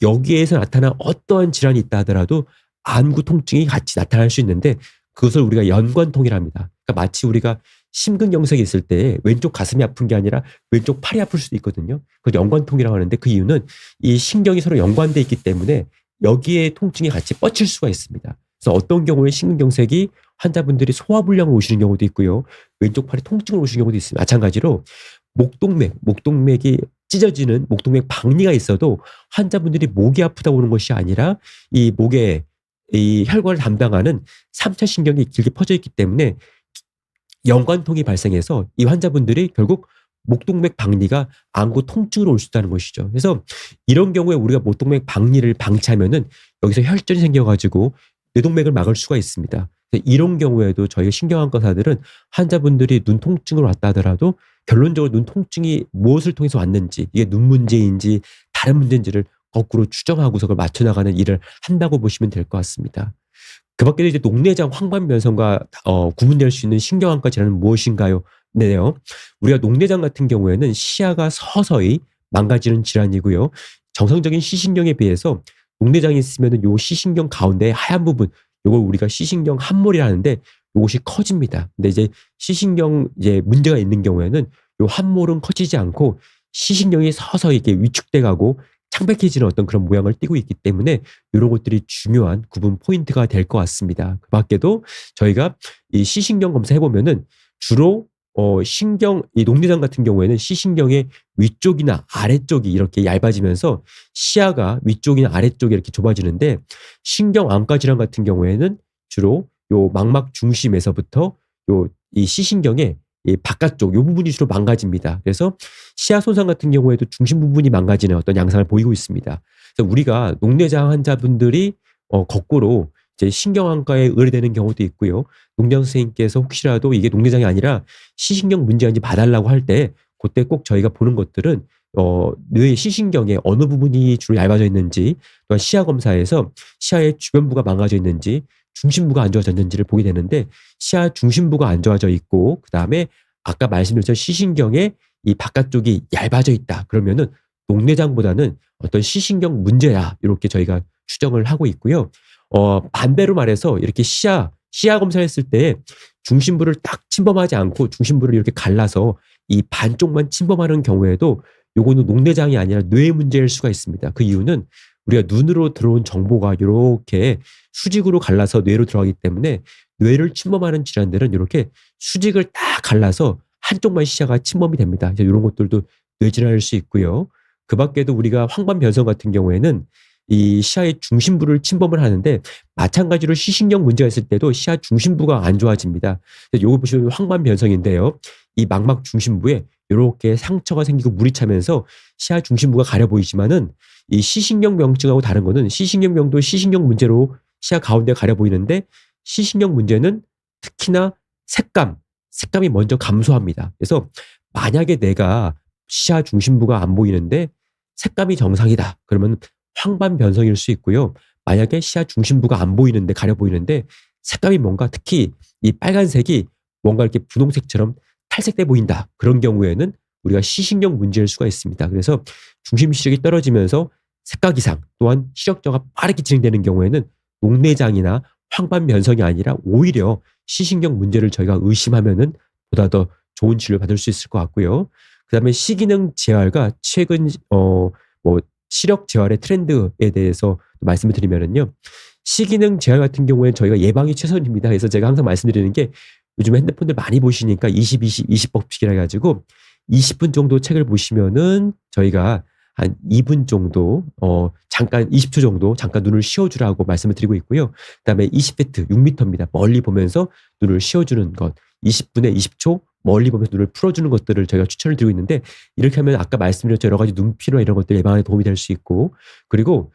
여기에서 나타난 어떠한 질환이 있다 하더라도 안구 통증이 같이 나타날 수 있는데 그것을 우리가 연관통이라 합니다. 그러니까 마치 우리가 심근경색이 있을 때 왼쪽 가슴이 아픈 게 아니라 왼쪽 팔이 아플 수도 있거든요. 그걸 연관통이라고 하는데 그 이유는 이 신경이 서로 연관돼 있기 때문에 여기에 통증이 같이 뻗칠 수가 있습니다. 그래서 어떤 경우에 심근경색이 환자분들이 소화불량으로 오시는 경우도 있고요. 왼쪽 팔이 통증으로 오시는 경우도 있습니다. 마찬가지로 목동맥이 찢어지는 목동맥 박리가 있어도 환자분들이 목이 아프다고 오는 것이 아니라 이 목에 이 혈관을 담당하는 3차 신경이 길게 퍼져 있기 때문에 연관통이 발생해서 이 환자분들이 결국 목동맥 박리가 안구 통증으로 올 수 있다는 것이죠. 그래서 이런 경우에 우리가 목동맥 박리를 방치하면은 여기서 혈전이 생겨가지고 뇌동맥을 막을 수가 있습니다. 이런 경우에도 저희 신경안과사들은 환자분들이 눈 통증으로 왔다 하더라도 결론적으로 눈 통증이 무엇을 통해서 왔는지 이게 눈 문제인지 다른 문제인지를 거꾸로 추정하고서 그걸 맞춰나가는 일을 한다고 보시면 될 것 같습니다. 그 밖에도 이제 녹내장 황반변성과 구분될 수 있는 신경안과 질환은 무엇인가요? 네요. 우리가 녹내장 같은 경우에는 시야가 서서히 망가지는 질환이고요. 정상적인 시신경에 비해서 녹내장이 있으면은 요 시신경 가운데 하얀 부분, 요걸 우리가 시신경 함몰이라 하는데 요것이 커집니다. 근데 이제 시신경 이제 문제가 있는 경우에는 요 함몰은 커지지 않고 시신경이 서서히 이렇게 위축돼 가고 창백해지는 어떤 그런 모양을 띠고 있기 때문에 이런 것들이 중요한 구분 포인트가 될 것 같습니다. 그 밖에도 저희가 이 시신경 검사해 보면은 주로 이 녹내장 같은 경우에는 시신경의 위쪽이나 아래쪽이 이렇게 얇아지면서 시야가 위쪽이나 아래쪽이 이렇게 좁아지는데 신경안과 질환 같은 경우에는 주로 요 망막 중심에서부터 이 시신경의 이 바깥쪽 요 부분이 주로 망가집니다. 그래서 시야 손상 같은 경우에도 중심 부분이 망가지는 어떤 양상을 보이고 있습니다. 그래서 우리가 녹내장 환자분들이 거꾸로 이제 신경안과에 의뢰되는 경우도 있고요. 녹내장 선생님께서 혹시라도 이게 녹내장이 아니라 시신경 문제인지 봐달라고 할 때 그때 꼭 저희가 보는 것들은 뇌의 시신경의 어느 부분이 주로 얇아져 있는지, 또한 시야 검사에서 시야의 주변부가 망가져 있는지, 중심부가 안 좋아졌는지를 보게 되는데 시야 중심부가 안 좋아져 있고 그다음에 아까 말씀드렸던 시신경의 이 바깥쪽이 얇아져 있다. 그러면은 녹내장보다는 어떤 시신경 문제야. 이렇게 저희가 추정을 하고 있고요. 반대로 말해서 이렇게 시야 검사를 했을 때 중심부를 딱 침범하지 않고 중심부를 이렇게 갈라서 이 반쪽만 침범하는 경우에도 요거는 녹내장이 아니라 뇌 문제일 수가 있습니다. 그 이유는 우리가 눈으로 들어온 정보가 이렇게 수직으로 갈라서 뇌로 들어가기 때문에 뇌를 침범하는 질환들은 이렇게 수직을 딱 갈라서 한쪽만 시야가 침범이 됩니다. 이런 것들도 뇌질환일 수 있고요. 그 밖에도 우리가 황반변성 같은 경우에는 이 시야의 중심부를 침범을 하는데 마찬가지로 시신경 문제가 있을 때도 시야 중심부가 안 좋아집니다. 요거 보시면 황반변성인데요. 이 망막 중심부에 이렇게 상처가 생기고 물이 차면서 시야 중심부가 가려 보이지만은 이 시신경 병증하고 다른 거는 시신경 병도 시신경 문제로 시야 가운데 가려 보이는데 시신경 문제는 특히나 색감이 먼저 감소합니다. 그래서 만약에 내가 시야 중심부가 안 보이는데 색감이 정상이다. 그러면 황반변성일 수 있고요. 만약에 시야 중심부가 안 보이는데 가려 보이는데 색감이 뭔가 특히 이 빨간색이 뭔가 이렇게 분홍색처럼 탈색돼 보인다. 그런 경우에는 우리가 시신경 문제일 수가 있습니다. 그래서 중심 시력이 떨어지면서 색각 이상 또한 시력저하가 빠르게 진행되는 경우에는 녹내장이나 황반변성이 아니라 오히려 시신경 문제를 저희가 의심하면은 보다 더 좋은 치료를 받을 수 있을 것 같고요. 그다음에 시기능 재활과 최근 시력 재활의 트렌드에 대해서 말씀을 드리면은요. 시기능 재활 같은 경우에는 저희가 예방이 최선입니다. 그래서 제가 항상 말씀드리는 게 요즘 핸드폰들 많이 보시니까 20 법칙이라 해가지고 20분 정도 책을 보시면은 저희가 한 2분 정도 잠깐 20초 정도 잠깐 눈을 쉬어주라고 말씀을 드리고 있고요. 그다음에 20페트 6m입니다. 멀리 보면서 눈을 쉬어주는 것 20분에 20초 멀리 보면서 눈을 풀어주는 것들을 저희가 추천을 드리고 있는데 이렇게 하면 아까 말씀드렸죠. 여러 가지 눈 피로나 이런 것들 예방에 도움이 될 수 있고 그리고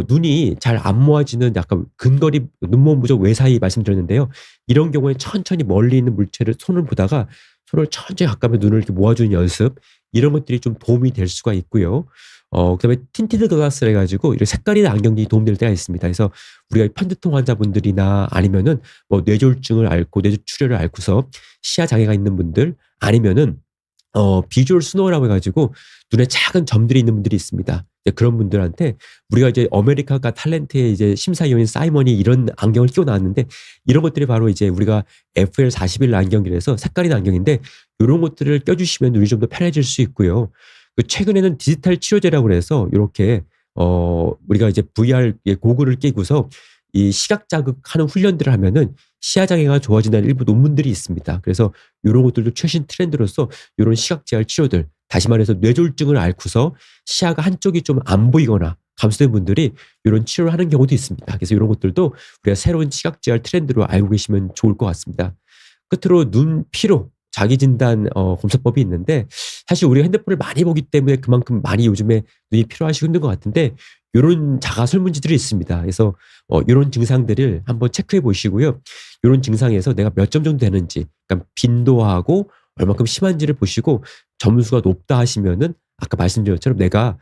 눈이 잘 안 모아지는 약간 근거리 눈먼 부족 외사이 말씀드렸는데요. 이런 경우에 천천히 멀리 있는 물체를 손을 보다가 손을 천천히 가까이 눈을 이렇게 모아주는 연습 이런 것들이 좀 도움이 될 수가 있고요. 그다음에 틴티드 글라스를 해가지고 이런 색깔이나 안경이 도움될 때가 있습니다. 그래서 우리가 편두통 환자분들이나 아니면은 뇌졸중을 앓고 뇌출혈을 앓고서 시야 장애가 있는 분들 아니면은 비주얼 스노우라고 해가지고 눈에 작은 점들이 있는 분들이 있습니다. 그런 분들한테 우리가 이제 아메리카가 탤런트의 이제 심사위원인 사이먼이 이런 안경을 끼고 나왔는데 이런 것들이 바로 이제 우리가 FL41 안경이라서 색깔인 안경인데 이런 것들을 껴주시면 눈이 좀 더 편해질 수 있고요. 최근에는 디지털 치료제라고 해서 이렇게 우리가 이제 VR 고글을 끼고서 이 시각 자극하는 훈련들을 하면은 시야 장애가 좋아진다는 일부 논문들이 있습니다. 그래서 이런 것들도 최신 트렌드로서 이런 시각 재활 치료들 다시 말해서 뇌졸중을 앓고서 시야가 한쪽이 좀 안 보이거나 감소된 분들이 이런 치료를 하는 경우도 있습니다. 그래서 이런 것들도 우리가 새로운 시각 재활 트렌드로 알고 계시면 좋을 것 같습니다. 끝으로 눈 피로 자기 진단 검사법이 있는데 사실 우리가 핸드폰을 많이 보기 때문에 그만큼 많이 요즘에 눈이 피로하시고 힘든 것 같은데 이런 자가 설문지들이 있습니다. 그래서 이런 증상들을 한번 체크해 보시고요. 이런 증상에서 내가 몇 점 정도 되는지, 그러니까 빈도하고 얼마큼 심한지를 보시고 점수가 높다 하시면은 아까 말씀드린 것처럼 내가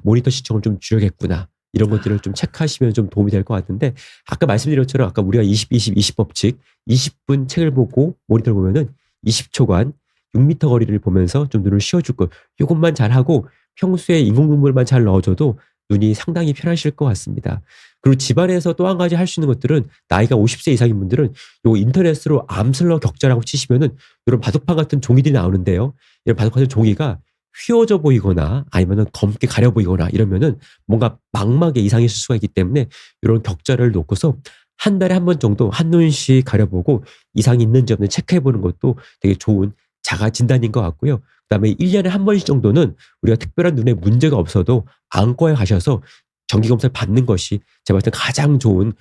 모니터 시청을 좀 줄여야겠구나. 이런 것들을 좀 체크하시면 좀 도움이 될 것 같은데 아까 말씀드린 것처럼 아까 우리가 20 법칙 20분 책을 보고 모니터를 보면은 20초간 6m 거리를 보면서 좀 눈을 쉬어줄 것. 이것만 잘하고 평소에 인공눈물만 잘 넣어줘도 눈이 상당히 편하실 것 같습니다. 그리고 집안에서 또 한 가지 할 수 있는 것들은 나이가 50세 이상인 분들은 요 인터넷으로 암슬러 격자라고 치시면은 이런 바둑판 같은 종이들이 나오는데요. 이런 바둑판 같은 종이가 휘어져 보이거나 아니면은 검게 가려 보이거나 이러면은 뭔가 망막에 이상이 있을 수가 있기 때문에 이런 격자를 놓고서 한 달에 한 번 정도 한눈씩 가려보고 이상이 있는지 없는지 체크해보는 것도 되게 좋은 자가 진단인 것 같고요. 그다음에 1년에 한 번씩 정도는 우리가 특별한 눈에 문제가 없어도 안과에 가셔서 정기 검사를 받는 것이 제가 봤을 때 가장 좋은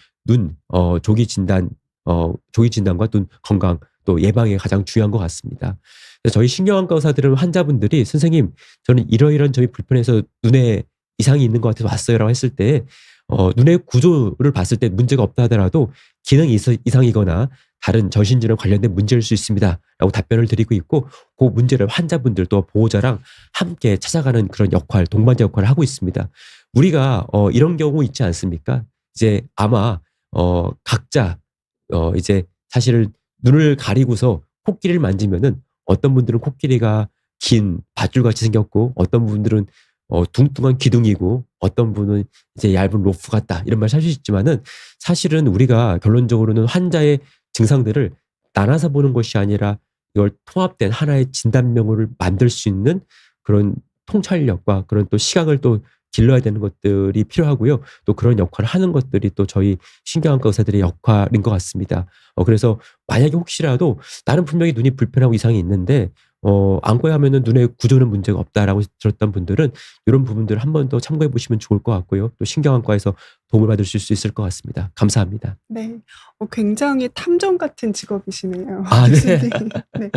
조기 진단과 눈 건강 또 예방에 가장 중요한 것 같습니다. 그래서 저희 신경안과 의사들은 환자분들이 선생님 저는 이러이러한 점이 불편해서 눈에 이상이 있는 것 같아서 왔어요라고 했을 때 눈의 구조를 봤을 때 문제가 없다 하더라도 기능 이상이거나 다른 전신질환 관련된 문제일 수 있습니다. 라고 답변을 드리고 있고 그 문제를 환자분들 또 보호자랑 함께 찾아가는 그런 역할, 동반자 역할을 하고 있습니다. 우리가 이런 경우 있지 않습니까? 이제 아마 각자 이제 사실은 눈을 가리고서 코끼리를 만지면은 어떤 분들은 코끼리가 긴 밧줄같이 생겼고 어떤 분들은 둥둥한 기둥이고 어떤 분은 이제 얇은 로프 같다 이런 말을 할 수 있지만은 사실은 우리가 결론적으로는 환자의 증상들을 나눠서 보는 것이 아니라 이걸 통합된 하나의 진단명을 만들 수 있는 그런 통찰력과 그런 또 시각을 또 길러야 되는 것들이 필요하고요. 또 그런 역할을 하는 것들이 또 저희 신경안과 의사들의 역할인 것 같습니다. 그래서 만약에 혹시라도 나는 분명히 눈이 불편하고 이상이 있는데 안과에 하면은 눈의 구조는 문제가 없다라고 들었던 분들은 이런 부분들을 한 번 더 참고해 보시면 좋을 것 같고요. 또 신경안과에서 도움을 받으실 수 있을 것 같습니다. 감사합니다. 네. 굉장히 탐정 같은 직업이시네요. 네. 교수님. 네.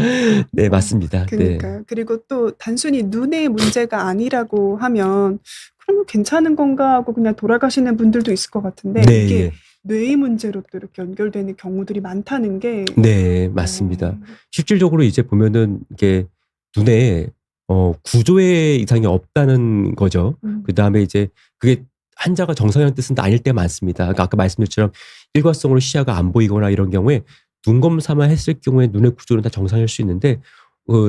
네, 맞습니다. 네. 그러니까요. 그리고 또 단순히 눈의 문제가 아니라고 하면 그러면 괜찮은 건가 하고 그냥 돌아가시는 분들도 있을 것 같은데 네, 이게 예. 뇌의 문제로 또 이렇게 연결되는 경우들이 많다는 게 네, 맞습니다. 실질적으로 이제 보면은 이게 눈에 구조의 이상이 없다는 거죠. 그다음에 이제 그게 환자가 정상이라는 뜻은 아닐 때 많습니다. 그러니까 아까 말씀드린 것처럼 일과성으로 시야가 안 보이거나 이런 경우에 눈 검사만 했을 경우에 눈의 구조는 다 정상일 수 있는데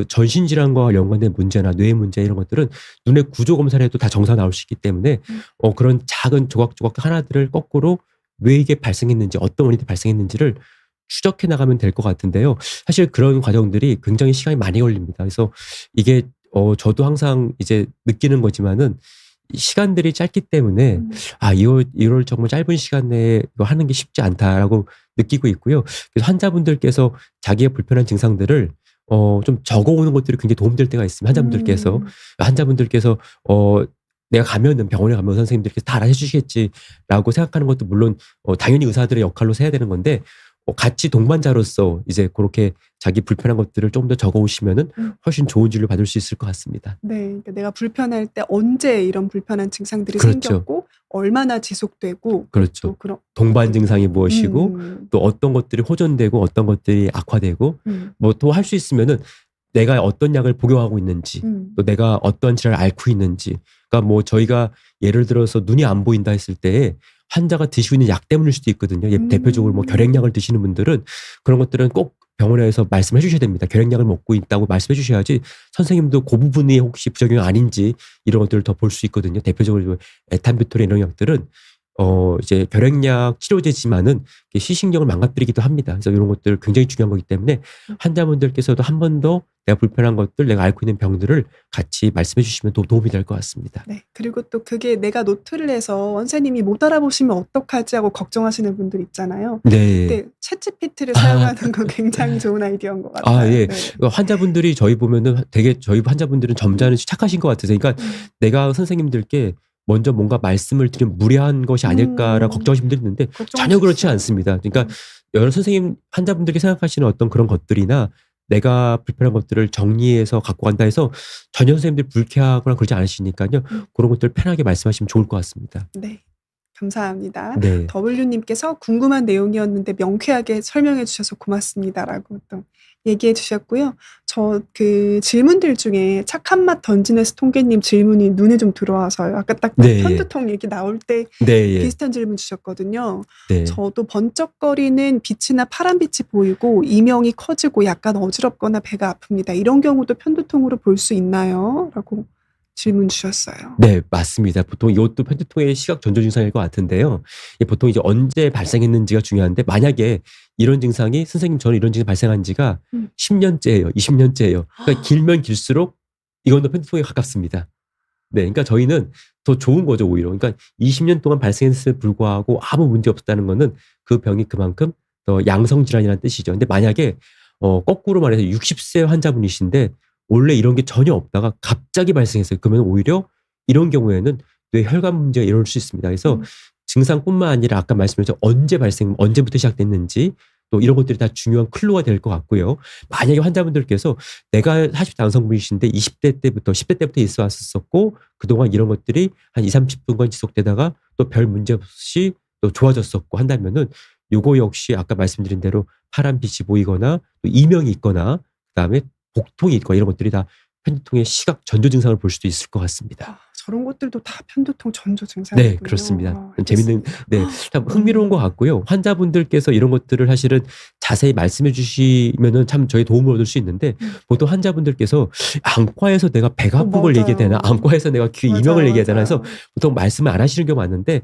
전신질환과 연관된 문제나 뇌 문제 이런 것들은 눈의 구조 검사를 해도 다 정상 나올 수 있기 때문에 그런 작은 조각조각 하나들을 거꾸로 왜 이게 발생했는지 어떤 원인이 발생했는지를 추적해 나가면 될 것 같은데요. 사실 그런 과정들이 굉장히 시간이 많이 걸립니다. 그래서 이게 저도 항상 이제 느끼는 거지만은 시간들이 짧기 때문에 이걸 정말 짧은 시간 내에 이거 하는 게 쉽지 않다라고 느끼고 있고요. 그래서 환자분들께서 자기의 불편한 증상들을 좀 적어오는 것들이 굉장히 도움될 때가 있습니다. 환자분들께서 내가 가면은 병원에 가면 선생님들께서 다 알아서 해주시겠지라고 생각하는 것도 물론 당연히 의사들의 역할로 해야 되는 건데 같이 동반자로서 이제 그렇게 자기 불편한 것들을 좀 더 적어오시면은 훨씬 좋은 진료 받을 수 있을 것 같습니다. 네, 그러니까 내가 불편할 때 언제 이런 불편한 증상들이 그렇죠. 생겼고 얼마나 지속되고 그렇죠. 또 그런 동반 증상이 무엇이고 또 어떤 것들이 호전되고 어떤 것들이 악화되고 뭐 또 할 수 있으면은 내가 어떤 약을 복용하고 있는지 또 내가 어떤 질환을 앓고 있는지 그러니까 뭐 저희가 예를 들어서 눈이 안 보인다 했을 때 환자가 드시고 있는 약 때문일 수도 있거든요. 대표적으로 뭐 결핵약을 드시는 분들은 그런 것들은 꼭 병원에서 말씀해 주셔야 됩니다. 결핵약을 먹고 있다고 말씀해 주셔야지 선생님도 그 부분이 혹시 부작용이 아닌지 이런 것들을 더 볼 수 있거든요. 대표적으로 에탄뷰톨 이런 약들은 이제 결핵약 치료제지만은 시신경을 망가뜨리기도 합니다. 그래서 이런 것들 굉장히 중요한 거기 때문에 환자분들께서도 한 번 더 내가 불편한 것들, 내가 앓고 있는 병들을 같이 말씀해 주시면 도움이 될 것 같습니다. 네. 그리고 또 그게 내가 노트를 해서 원장님이 못 알아보시면 어떡하지 하고 걱정하시는 분들 있잖아요. 네. 그때 챗GPT를 사용하는 거 굉장히 좋은 아이디어인 것 같아요. 예. 네. 환자분들이 저희 보면은 되게 저희 환자분들은 점잖으시 착하신 것 같아서 그러니까 내가 선생님들께 먼저 뭔가 말씀을 드리면 무례한 것이 아닐까라고 걱정하시는 분들이 있는데 전혀 그렇지 않습니다. 그러니까 여러 선생님 환자분들이 생각하시는 어떤 그런 것들이나 내가 불편한 것들을 정리해서 갖고 간다 해서 전혀 선생님들이 불쾌하거나 그러지 않으시니까요. 그런 것들 편하게 말씀하시면 좋을 것 같습니다. 네. 감사합니다. 네. W님께서 궁금한 내용이었는데 명쾌하게 설명해 주셔서 고맙습니다라고 또 얘기해 주셨고요. 저 그 질문들 중에 착한 맛 던지네스 통계님 질문이 눈에 좀 들어와서요. 아까 딱 네. 편두통 얘기 나올 때 네. 예. 비슷한 질문 주셨거든요. 네. 저도 번쩍거리는 빛이나 파란빛이 보이고 이명이 커지고 약간 어지럽거나 배가 아픕니다. 이런 경우도 편두통으로 볼 수 있나요? 라고 질문 주셨어요. 네, 맞습니다. 보통 이것도 편두통의 시각 전조 증상일 것 같은데요. 이게 보통 이제 언제 발생했는지가 중요한데 만약에 이런 증상이 선생님 저는 이런 증상이 발생한 지가 10년째예요. 20년째예요. 그러니까 길면 길수록 이건 편두통에 가깝습니다. 네, 그러니까 저희는 더 좋은 거죠, 오히려. 그러니까 20년 동안 발생했음에 불구하고 아무 문제 없었다는 거는 그 병이 그만큼 더 양성 질환이라는 뜻이죠. 근데 만약에 거꾸로 말해서 60세 환자분이신데 원래 이런 게 전혀 없다가 갑자기 발생했어요. 그러면 오히려 이런 경우에는 뇌 혈관 문제가 일어날 수 있습니다. 그래서 증상뿐만 아니라 아까 말씀드렸죠. 언제부터 시작됐는지 또 이런 것들이 다 중요한 클루가 될 것 같고요. 만약에 환자분들께서 내가 40대 남성분이신데 20대 때부터 10대 때부터 있어 왔었고 그동안 이런 것들이 한 2, 30분간 지속되다가 또 별 문제 없이 또 좋아졌었고 한다면은 요거 역시 아까 말씀드린 대로 파란 빛이 보이거나 또 이명이 있거나 그다음에 복통이 있거나 이런 것들이 다 편두통의 시각 전조 증상을 볼 수도 있을 것 같습니다. 저런 것들도 다 편두통 전조 증상이군요. 네, 그렇습니다. 재밌는, 네, 참 흥미로운 것 같고요. 환자분들께서 이런 것들을 사실은 자세히 말씀해 주시면은 참 저희 도움을 얻을 수 있는데 보통 환자분들께서 안과에서 내가 배가 아픈 걸 얘기해야 되나, 안과에서 내가 귀 이명을 얘기해야 되나 해서 보통 말씀을 안 하시는 경우가 많은데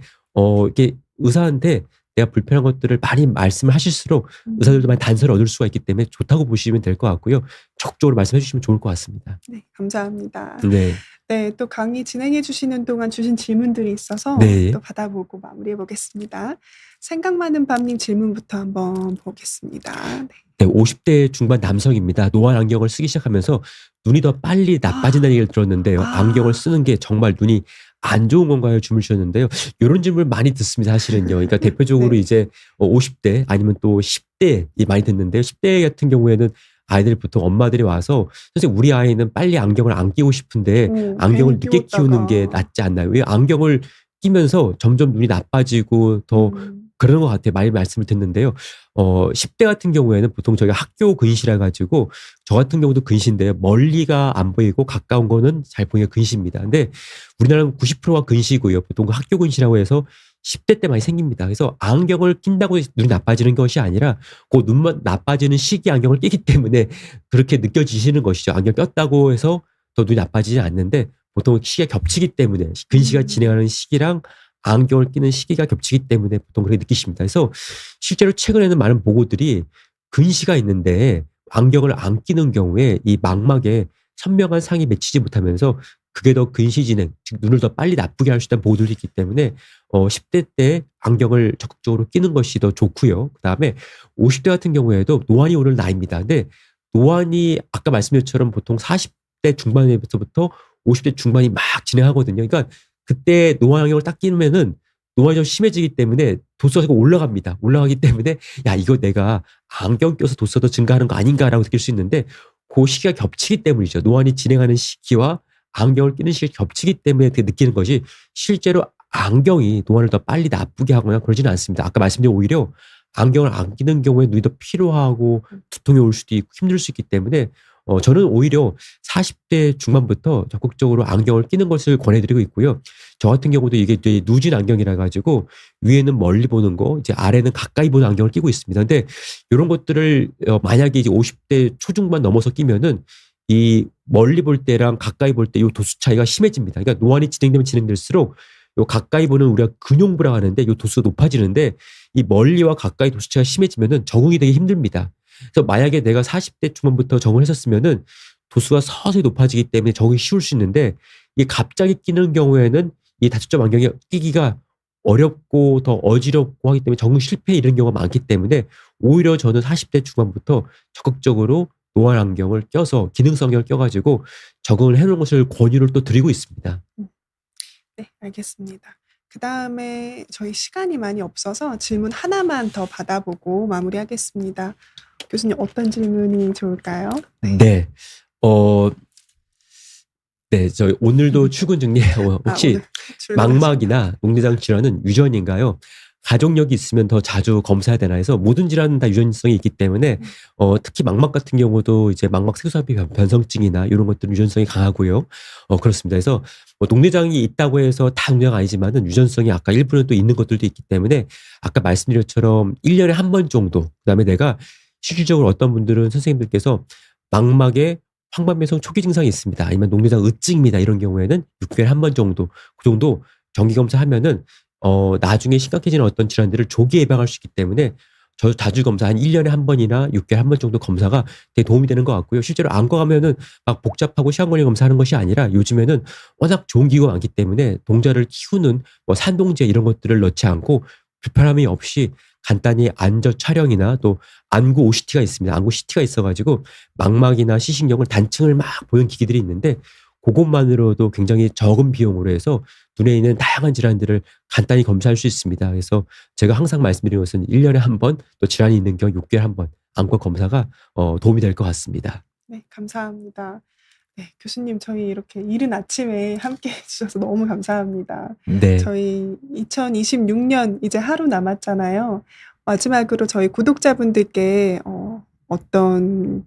이게 의사한테 내가 불편한 것들을 많이 말씀을 하실수록 의사들도 많이 단서를 얻을 수가 있기 때문에 좋다고 보시면 될 것 같고요. 적극적으로 말씀해 주시면 좋을 것 같습니다. 네, 감사합니다. 네. 네, 또 강의 진행해 주시는 동안 주신 질문들이 있어서 네. 또 받아보고 마무리해 보겠습니다. 생각 많은 밤님 질문부터 한번 보겠습니다. 네, 50대 중반 남성입니다. 노안 안경을 쓰기 시작하면서 눈이 더 빨리 나빠진다는 얘기를 들었는데요. 안경을 쓰는 게 정말 눈이 안 좋은 건가요? 질문 주셨는데요. 이런 질문을 많이 듣습니다. 사실은요. 그러니까 대표적으로 네. 이제 50대 아니면 또 10대 많이 듣는데요. 10대 같은 경우에는 아이들이 보통 엄마들이 와서 선생님 우리 아이는 빨리 안경을 안 끼고 싶은데 안경을 괜히 늦게 키우는 게 끼웠다가. 낫지 않나요? 왜 안경을 끼면서 점점 눈이 나빠지고 더 그러는 것 같아요. 많이 말씀을 듣는데요. 10대 같은 경우에는 보통 저희가 학교 근시라 가지고 저 같은 경우도 근시인데요. 멀리가 안 보이고 가까운 거는 잘 보이는 근시입니다. 근데 우리나라는 90%가 근시고요. 보통 그 학교 근시라고 해서 10대 때 많이 생깁니다. 그래서 안경을 낀다고 눈이 나빠지는 것이 아니라 그 눈만 나빠지는 시기 안경을 끼기 때문에 그렇게 느껴지시는 것이죠. 안경 꼈다고 해서 더 눈이 나빠지지 않는데 보통 시기가 겹치기 때문에 근시가 진행하는 시기랑 안경을 끼는 시기가 겹치기 때문에 보통 그렇게 느끼십니다. 그래서 실제로 최근에는 많은 보고들이 근시가 있는데 안경을 안 끼는 경우에 이 망막에 선명한 상이 맺히지 못하면서 그게 더 근시 진행, 즉 눈을 더 빨리 나쁘게 할 수 있다는 보고들이 있기 때문에 10대 때 안경을 적극적으로 끼는 것이 더 좋고요. 그다음에 50대 같은 경우에도 노안이 오는 나이입니다. 근데 노안이 아까 말씀드린 것처럼 보통 40대 중반에서부터 50대 중반이 막 진행하거든요. 그러니까 그때 노안 안경을 딱 끼면은 노안이 좀 심해지기 때문에 도수가 자꾸 올라갑니다. 올라가기 때문에 야 이거 내가 안경 껴서 도수가 더 증가하는 거 아닌가라고 느낄 수 있는데 그 시기가 겹치기 때문이죠. 노안이 진행하는 시기와 안경을 끼는 시기가 겹치기 때문에 그렇게 느끼는 것이 실제로 안경이 노안을 더 빨리 나쁘게 하거나 그러지는 않습니다. 아까 말씀드린 오히려 안경을 안 끼는 경우에 눈이 더 피로하고 두통이 올 수도 있고 힘들 수 있기 때문에 저는 오히려 40대 중반부터 적극적으로 안경을 끼는 것을 권해드리고 있고요. 저 같은 경우도 이게 누진 안경이라 가지고 위에는 멀리 보는 거, 이제 아래는 가까이 보는 안경을 끼고 있습니다. 근데 이런 것들을 만약에 이제 50대 초중반 넘어서 끼면은 이 멀리 볼 때랑 가까이 볼 때 이 도수 차이가 심해집니다. 그러니까 노안이 진행되면 진행될수록 요 가까이 보는 우리가 근용부라고 하는데 요 도수가 높아지는데 이 멀리와 가까이 도수 차이가 심해지면은 적응이 되게 힘듭니다. 그래서 만약에 내가 40대 중반부터 적응을 했었으면은 도수가 서서히 높아지기 때문에 적응이 쉬울 수 있는데 이게 갑자기 끼는 경우에는 이 다초점 안경이 끼기가 어렵고 더 어지럽고 하기 때문에 적응 실패에 이런 경우가 많기 때문에 오히려 저는 40대 중반부터 적극적으로 노안 안경을 껴서 기능성 안경을 껴가지고 적응을 해놓은 것을 권유를 또 드리고 있습니다. 네, 알겠습니다. 그 다음에 저희 시간이 많이 없어서 질문 하나만 더 받아보고 마무리하겠습니다. 교수님 어떤 질문이 좋을까요? 네. 네, 저 오늘도 출근 중이에요. 혹시 오늘 출근하시구나. 망막이나 녹내장 질환은 유전인가요? 가족력이 있으면 더 자주 검사해야 되나 해서 모든 질환은 다 유전성이 있기 때문에 특히 망막 같은 경우도 이제 망막 색소합의 변성증이나 이런 것들은 유전성이 강하고요. 그렇습니다. 그래서 뭐 녹내장이 있다고 해서 다 녹내장 아니지만은 유전성이 아까 일부는 또 있는 것들도 있기 때문에 아까 말씀드린 것처럼 1년에 한 번 정도 그다음에 내가 실질적으로 어떤 분들은 선생님들께서 망막에 황반변성 초기 증상이 있습니다. 아니면 녹내장 의증입니다. 이런 경우에는 6개월에 한 번 정도 그 정도 정기 검사하면은 나중에 심각해지는 어떤 질환들을 조기 예방할 수 있기 때문에 저 자주 검사 한 1년에 한 번이나 6개월에 한 번 정도 검사가 되게 도움이 되는 것 같고요. 실제로 안과 가면은 막 복잡하고 시간 걸리는 검사하는 것이 아니라 요즘에는 워낙 좋은 기구가 많기 때문에 동자를 키우는 뭐 산동제 이런 것들을 넣지 않고 불편함이 없이 간단히 안저 촬영이나 또 안구 OCT가 있습니다. 안구 CT가 있어가지고 망막이나 시신경을 단층을 막 보는 기기들이 있는데 그것만으로도 굉장히 적은 비용으로 해서 눈에 있는 다양한 질환들을 간단히 검사할 수 있습니다. 그래서 제가 항상 말씀드리는 것은 1년에 한 번, 또 질환이 있는 경우 6개월에 한 번 안과 검사가 도움이 될 것 같습니다. 네, 감사합니다. 네, 교수님 저희 이렇게 이른 아침에 함께 해주셔서 너무 감사합니다. 네. 저희 2026년 이제 하루 남았잖아요. 마지막으로 저희 구독자분들께 어떤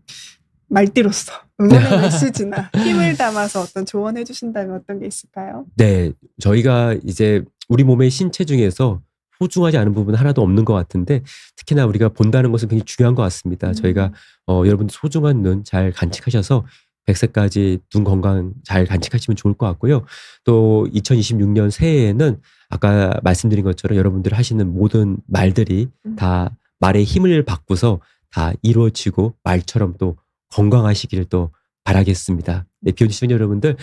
말띠로서 응원의 메시지나 힘을 담아서 어떤 조언해 주신다면 어떤 게 있을까요? 네. 저희가 이제 우리 몸의 신체 중에서 소중하지 않은 부분은 하나도 없는 것 같은데 특히나 우리가 본다는 것은 굉장히 중요한 것 같습니다. 저희가 여러분들 소중한 눈 잘 간직하셔서 100세까지 눈 건강 잘 간직하시면 좋을 것 같고요. 또 2026년 새해에는 아까 말씀드린 것처럼 여러분들 하시는 모든 말들이 다 말의 힘을 받고서 다 이루어지고 말처럼 또 건강하시기를 또 바라겠습니다. 네, 비욘드 시민 여러분들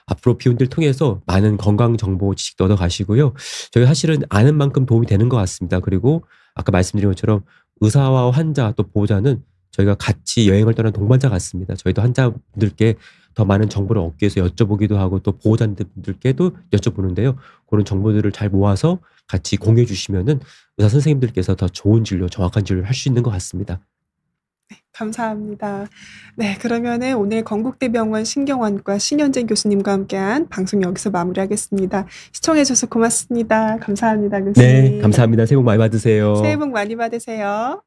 앞으로 비욘드를 통해서 많은 건강 정보 지식도 얻어 가시고요. 저희 사실은 아는 만큼 도움이 되는 것 같습니다. 그리고 아까 말씀드린 것처럼 의사와 환자 또 보호자는 저희가 같이 여행을 떠난 동반자 같습니다. 저희도 환자분들께 더 많은 정보를 얻기 위해서 여쭤보기도 하고 또 보호자분들께도 여쭤보는데요. 그런 정보들을 잘 모아서 같이 공유해 주시면은 의사 선생님들께서 더 좋은 진료, 정확한 진료를 할 수 있는 것 같습니다. 네, 감사합니다. 네, 그러면은 오늘 건국대병원 신경환과 신현진 교수님과 함께한 방송 여기서 마무리하겠습니다. 시청해 주셔서 고맙습니다. 감사합니다, 교수님. 네, 감사합니다. 새해 복 많이 받으세요. 새해 복 많이 받으세요.